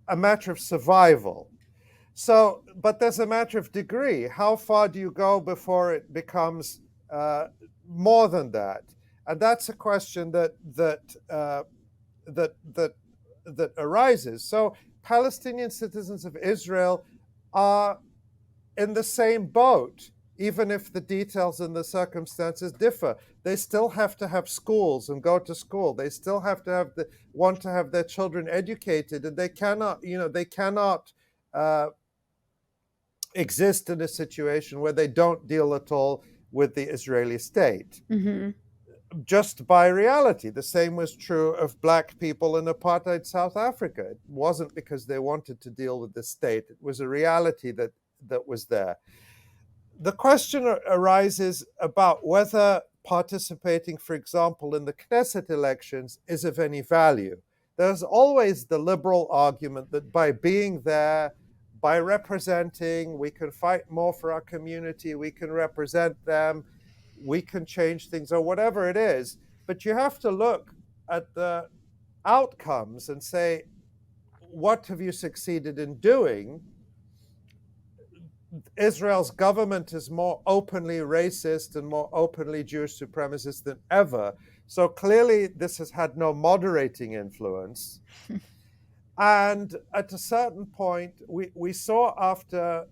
a matter of survival. So, but there's a matter of degree. How far do you go before it becomes more than that? and that's a question that arises. So Palestinian citizens of Israel are in the same boat, even if the details and the circumstances differ. They still have to have schools and go to school. They still have to want to have their children educated, and they cannot exist in a situation where they don't deal at all with the Israeli state. Mm-hmm. Just by reality. The same was true of black people in apartheid South Africa. It wasn't because they wanted to deal with the state. It was a reality that was there. The question arises about whether participating, for example, in the Knesset elections is of any value. There's always the liberal argument that by being there, by representing, we can fight more for our community, we can represent them, we can change things, or whatever it is. But you have to look at the outcomes and say, what have you succeeded in doing? Israel's government is more openly racist and more openly Jewish supremacist than ever. So clearly this has had no moderating influence. And at a certain point, we saw after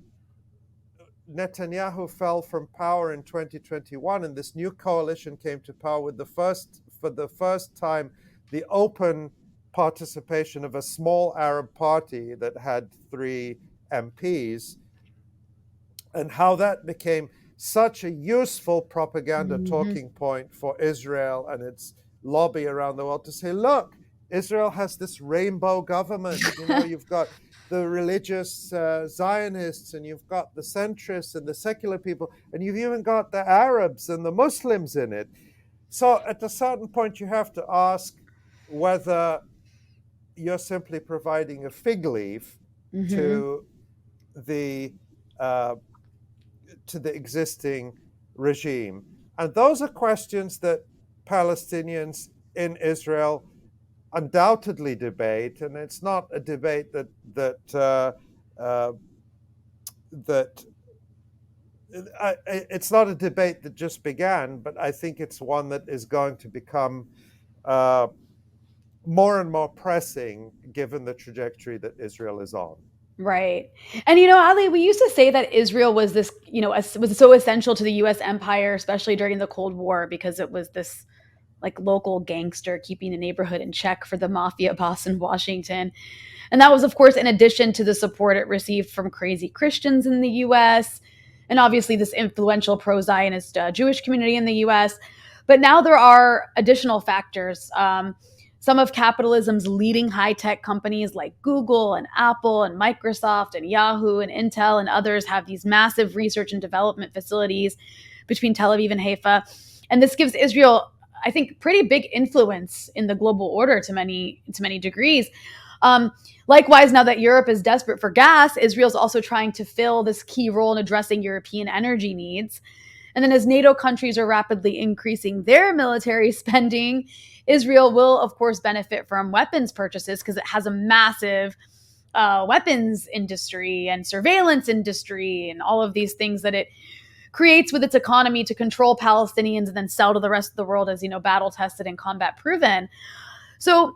Netanyahu fell from power in 2021 and this new coalition came to power with for the first time, the open participation of a small Arab party that had 3 MPs, and how that became such a useful propaganda talking point for Israel and its lobby around the world to say, look, Israel has this rainbow government. You've got the religious Zionists, and you've got the centrists and the secular people, and you've even got the Arabs and the Muslims in it. So at a certain point, you have to ask whether you're simply providing a fig leaf to the existing regime. And those are questions that Palestinians in Israel undoubtedly debate, and it's not a debate it's not a debate that just began, but I think it's one that is going to become more and more pressing given the trajectory that Israel is on. Right. And, Ali, we used to say that Israel was this, was so essential to the U.S. empire, especially during the Cold War, because it was this like local gangster keeping the neighborhood in check for the mafia boss in Washington. And that was, of course, in addition to the support it received from crazy Christians in the U.S. and obviously this influential pro-Zionist Jewish community in the U.S. But now there are additional factors. Some of capitalism's leading high-tech companies like Google and Apple and Microsoft and Yahoo and Intel and others have these massive research and development facilities between Tel Aviv and Haifa. And this gives Israel, I think, pretty big influence in the global order to many degrees. Likewise, now that Europe is desperate for gas, Israel's also trying to fill this key role in addressing European energy needs. And then as NATO countries are rapidly increasing their military spending, Israel will, of course, benefit from weapons purchases because it has a massive weapons industry and surveillance industry and all of these things that it creates with its economy to control Palestinians and then sell to the rest of the world as, battle tested and combat proven. So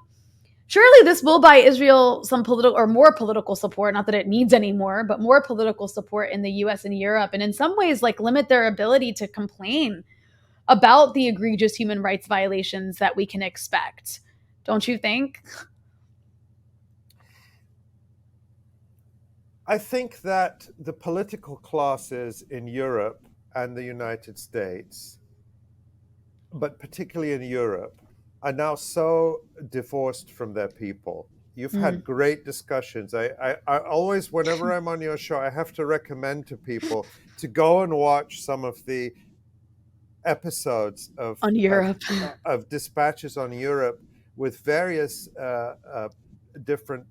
surely this will buy Israel some political or more political support, not that it needs any more, but more political support in the US and Europe, and in some ways like limit their ability to complain about the egregious human rights violations that we can expect. Don't you think? I think that the political classes in Europe and the United States, but particularly in Europe, are now so divorced from their people. You've had great discussions. I always, whenever I'm on your show, I have to recommend to people to go and watch some of the episodes of Dispatches on Europe with various different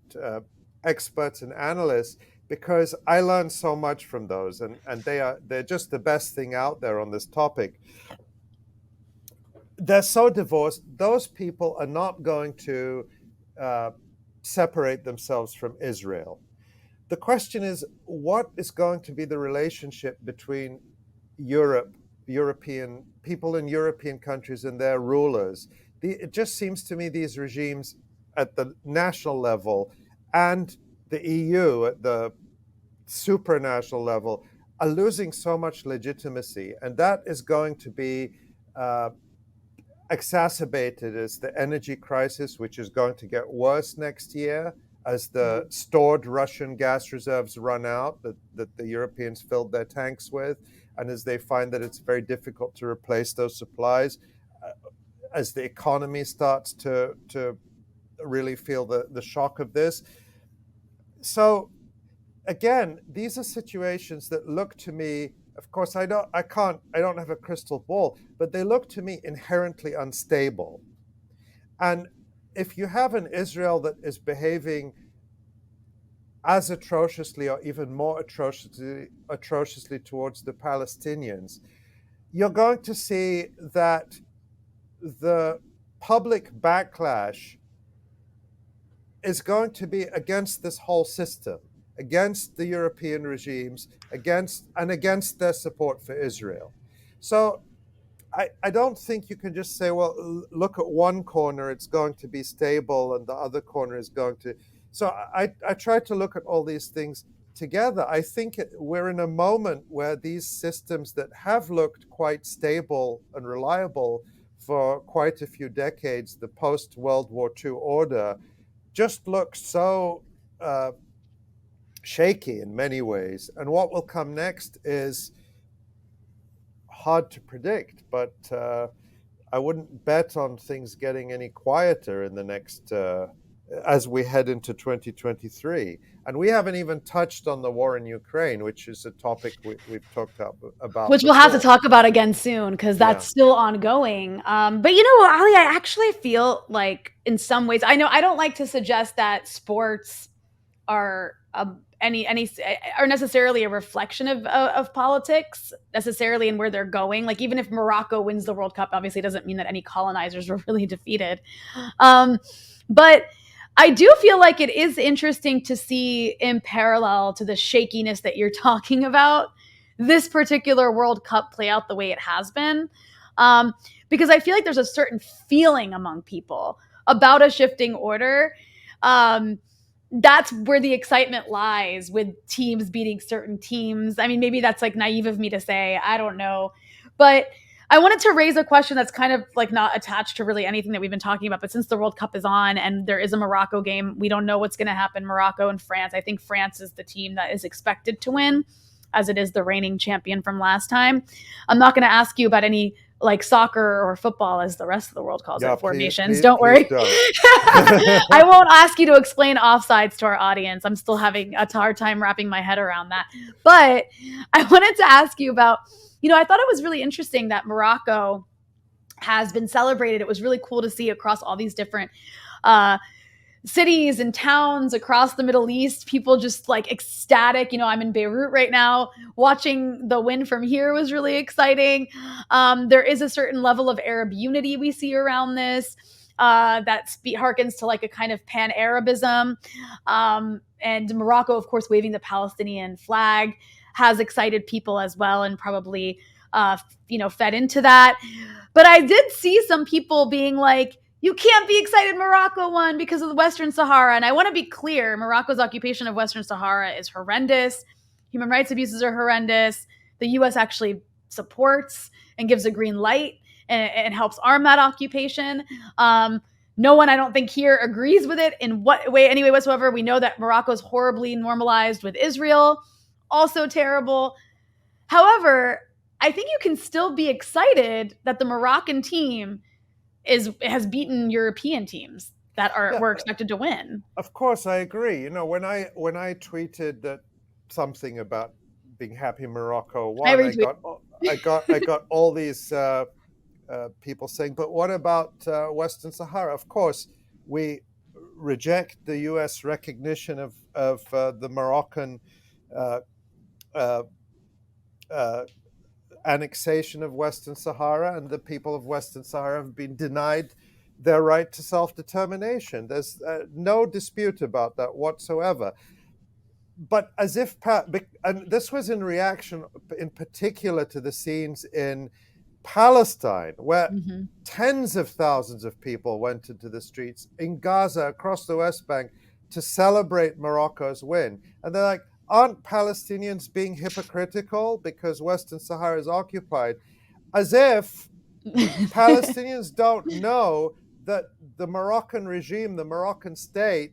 experts and analysts, because I learned so much from those, and they're just the best thing out there on this topic. They're so divorced. Those people are not going to separate themselves from Israel. The question is, what is going to be the relationship between Europe European people in European countries and their rulers. It just seems to me these regimes at the national level and the EU at the supranational level are losing so much legitimacy, and that is going to be uh, exacerbated as the energy crisis, which is going to get worse next year as the stored Russian gas reserves run out that the Europeans filled their tanks with, and as they find that it's very difficult to replace those supplies, as the economy starts to really feel the shock of this. So again, these are situations that look to me, of course, I don't have a crystal ball, but they look to me inherently unstable. And if you have an Israel that is behaving as atrociously or even more atrociously towards the Palestinians, you're going to see that the public backlash is going to be against this whole system, against the European regimes, against their support for Israel. So I don't think you can just say, well, look at one corner, it's going to be stable, and the other corner is going to. So I try to look at all these things together. I think we're in a moment where these systems that have looked quite stable and reliable for quite a few decades, the post-World War II order, just look so shaky in many ways. And what will come next is hard to predict, but I wouldn't bet on things getting any quieter in the next, as we head into 2023. And we haven't even touched on the war in Ukraine, which is a topic we've talked about. Which we'll have to talk about again soon, because that's still ongoing. But you know, Ali, I actually feel like in some ways, I know I don't like to suggest that sports are are necessarily a reflection of politics necessarily and where they're going. Like even if Morocco wins the World Cup, obviously doesn't mean that any colonizers were really defeated. But I do feel like it is interesting to see in parallel to the shakiness that you're talking about, this particular World Cup play out the way it has been. Because I feel like there's a certain feeling among people about a shifting order. That's where the excitement lies, with teams beating certain teams. I mean, maybe that's like naive of me to say, I don't know. But I wanted to raise a question that's kind of like not attached to really anything that we've been talking about. But since the World Cup is on and there is a Morocco game, we don't know what's going to happen. Morocco and France. I think France is the team that is expected to win, as it is the reigning champion from last time. I'm not going to ask you about any like soccer or football, as the rest of the world calls it, formations. Don't worry. Don't. I won't ask you to explain offsides to our audience. I'm still having a hard time wrapping my head around that. But I wanted to ask you about, you know, I thought it was really interesting that Morocco has been celebrated. It was really cool to see across all these different cities and towns across the Middle East, people just like ecstatic. You know, I'm in Beirut right now. Watching the win from here was really exciting. There is a certain level of Arab unity we see around this that harkens to like a kind of pan-Arabism. And Morocco, of course, waving the Palestinian flag has excited people as well, and probably, fed into that. But I did see some people being like, you can't be excited Morocco won because of the Western Sahara. And I want to be clear, Morocco's occupation of Western Sahara is horrendous. Human rights abuses are horrendous. The U.S. actually supports and gives a green light and helps arm that occupation. No one, I don't think, here agrees with it in what way, any way whatsoever. We know that Morocco is horribly normalized with Israel, also terrible. However, I think you can still be excited that the Moroccan team has beaten European teams that were expected to win. Of course, I agree. You know, when I tweeted that something about being happy Morocco won, I got all these people saying, "But what about Western Sahara?" Of course, we reject the U.S. recognition of the Moroccan annexation of Western Sahara, and the people of Western Sahara have been denied their right to self-determination. There's no dispute about that whatsoever. but as if, and this was in reaction in particular to the scenes in Palestine, where tens of thousands of people went into the streets, in Gaza, across the West Bank, to celebrate Morocco's win. And they're like, aren't Palestinians being hypocritical because Western Sahara is occupied? As if Palestinians don't know that the Moroccan regime, the Moroccan state,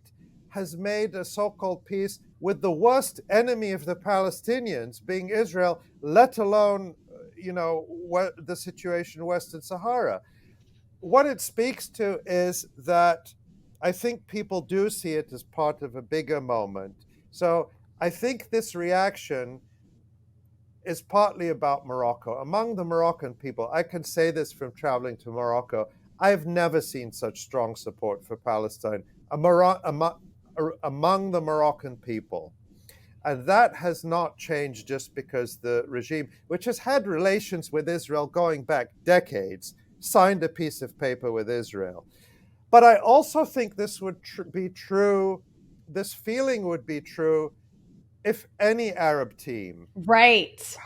has made a so-called peace with the worst enemy of the Palestinians, being Israel, let alone, the situation in Western Sahara. What it speaks to is that I think people do see it as part of a bigger moment. So I think this reaction is partly about Morocco. Among the Moroccan people, I can say this from traveling to Morocco, I've never seen such strong support for Palestine among the Moroccan people. And that has not changed just because the regime, which has had relations with Israel going back decades, signed a piece of paper with Israel. But I also think this would be true, this feeling would be true if any Arab team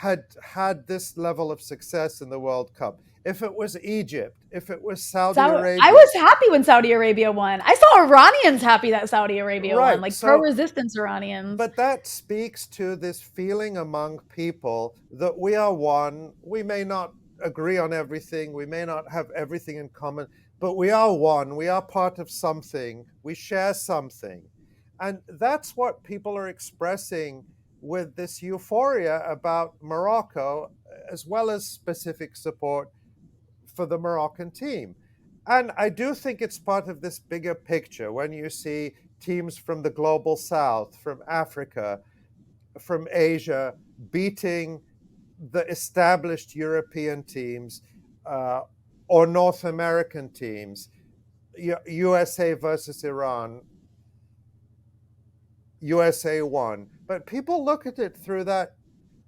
had this level of success in the World Cup. If it was Egypt, if it was Saudi Arabia. I was happy when Saudi Arabia won. I saw Iranians happy that Saudi Arabia won, like pro-resistance Iranians. But that speaks to this feeling among people that we are one. We may not agree on everything. We may not have everything in common, but we are one. We are part of something. We share something. And that's what people are expressing with this euphoria about Morocco, as well as specific support for the Moroccan team. And I do think it's part of this bigger picture when you see teams from the global south, from Africa, from Asia, beating the established European teams or North American teams, USA versus Iran, USA won. But people look at it through that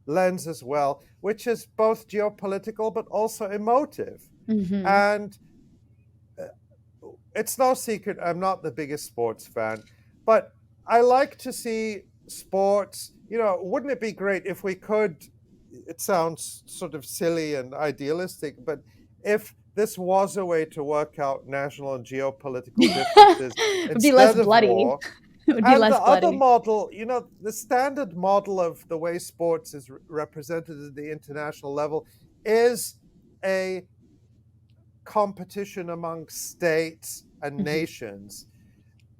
lens as well, which is both geopolitical but also emotive. And it's no secret I'm not the biggest sports fan, but I like to see sports. Wouldn't it be great if we could, it sounds sort of silly and idealistic, but if this was a way to work out national and geopolitical differences it would be less bloody. War, it would be and less the bloody. other model, the standard model of the way sports is represented at the international level is a competition among states and nations,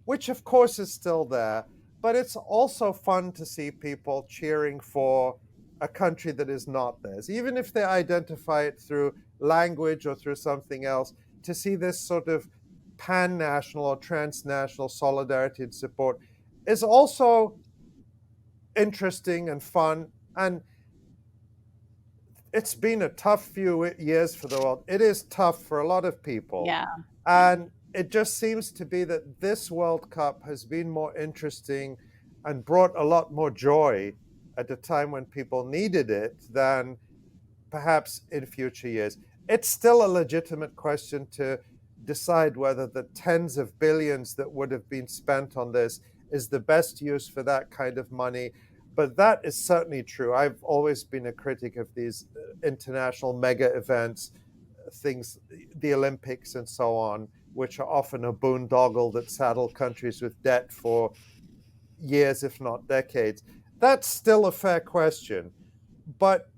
which of course is still there, but it's also fun to see people cheering for a country that is not theirs, even if they identify it through language or through something else, to see this sort of pan-national or transnational solidarity and support is also interesting and fun. And it's been a tough few years for the world. It is tough for a lot of people. Yeah. And it just seems to be that this World Cup has been more interesting and brought a lot more joy at a time when people needed it than perhaps in future years. It's still a legitimate question to decide whether the tens of billions that would have been spent on this is the best use for that kind of money. But that is certainly true. I've always been a critic of these international mega events, things, the Olympics and so on, which are often a boondoggle that saddle countries with debt for years, if not decades. That's still a fair question. But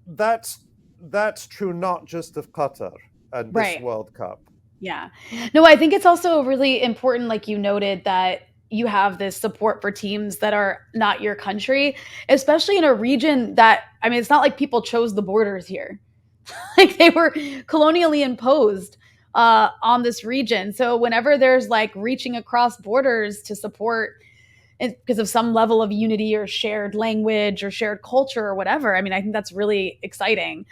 that's true not just of Qatar and this World Cup. Yeah. No, I think it's also really important, like you noted, that you have this support for teams that are not your country, especially in a region that, it's not like people chose the borders here. Like they were colonially imposed on this region. So whenever there's like reaching across borders to support because of some level of unity or shared language or shared culture or whatever, I think that's really exciting.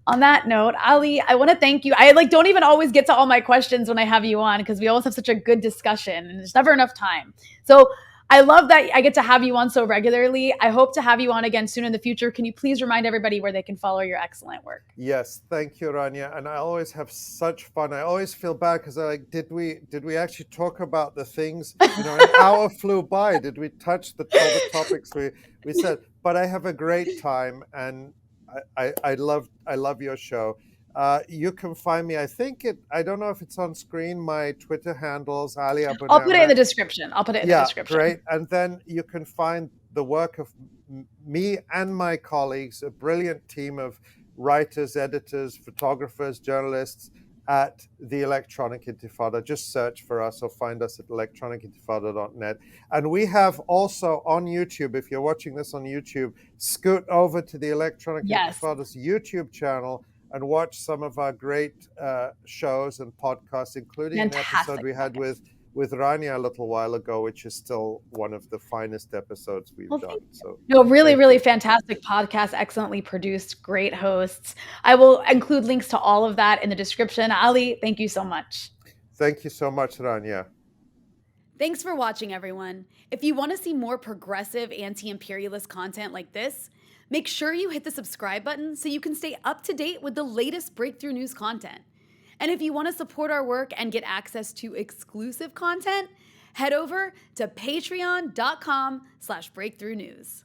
On that note, Ali, I want to thank you. I don't even always get to all my questions when I have you on because we always have such a good discussion and there's never enough time. So I love that I get to have you on so regularly. I hope to have you on again soon in the future. Can you please remind everybody where they can follow your excellent work? Yes, thank you, Rania. And I always have such fun. I always feel bad because I like, did we actually talk about the things? An hour flew by. Did we touch all the topics we said? But I have a great time, and I love your show. You can find me. I don't know if it's on screen. My Twitter handles Ali Abunimah. I'll put it in the description. Great. And then you can find the work of me and my colleagues, a brilliant team of writers, editors, photographers, journalists at the Electronic Intifada. Just search for us or find us at electronicintifada.net. And we have also on YouTube, if you're watching this on YouTube, scoot over to the Electronic Intifada's YouTube channel and watch some of our great shows and podcasts, including an episode we had with Rania a little while ago, which is still one of the finest episodes we've done. So really fantastic podcast, excellently produced, great hosts. I will include links to all of that in the description. Ali, thank you so much. Thank you so much, Rania. Thanks for watching, everyone. If you want to see more progressive anti-imperialist content like this, make sure you hit the subscribe button so you can stay up to date with the latest breakthrough news content. And if you want to support our work and get access to exclusive content, head over to patreon.com/breakthroughnews.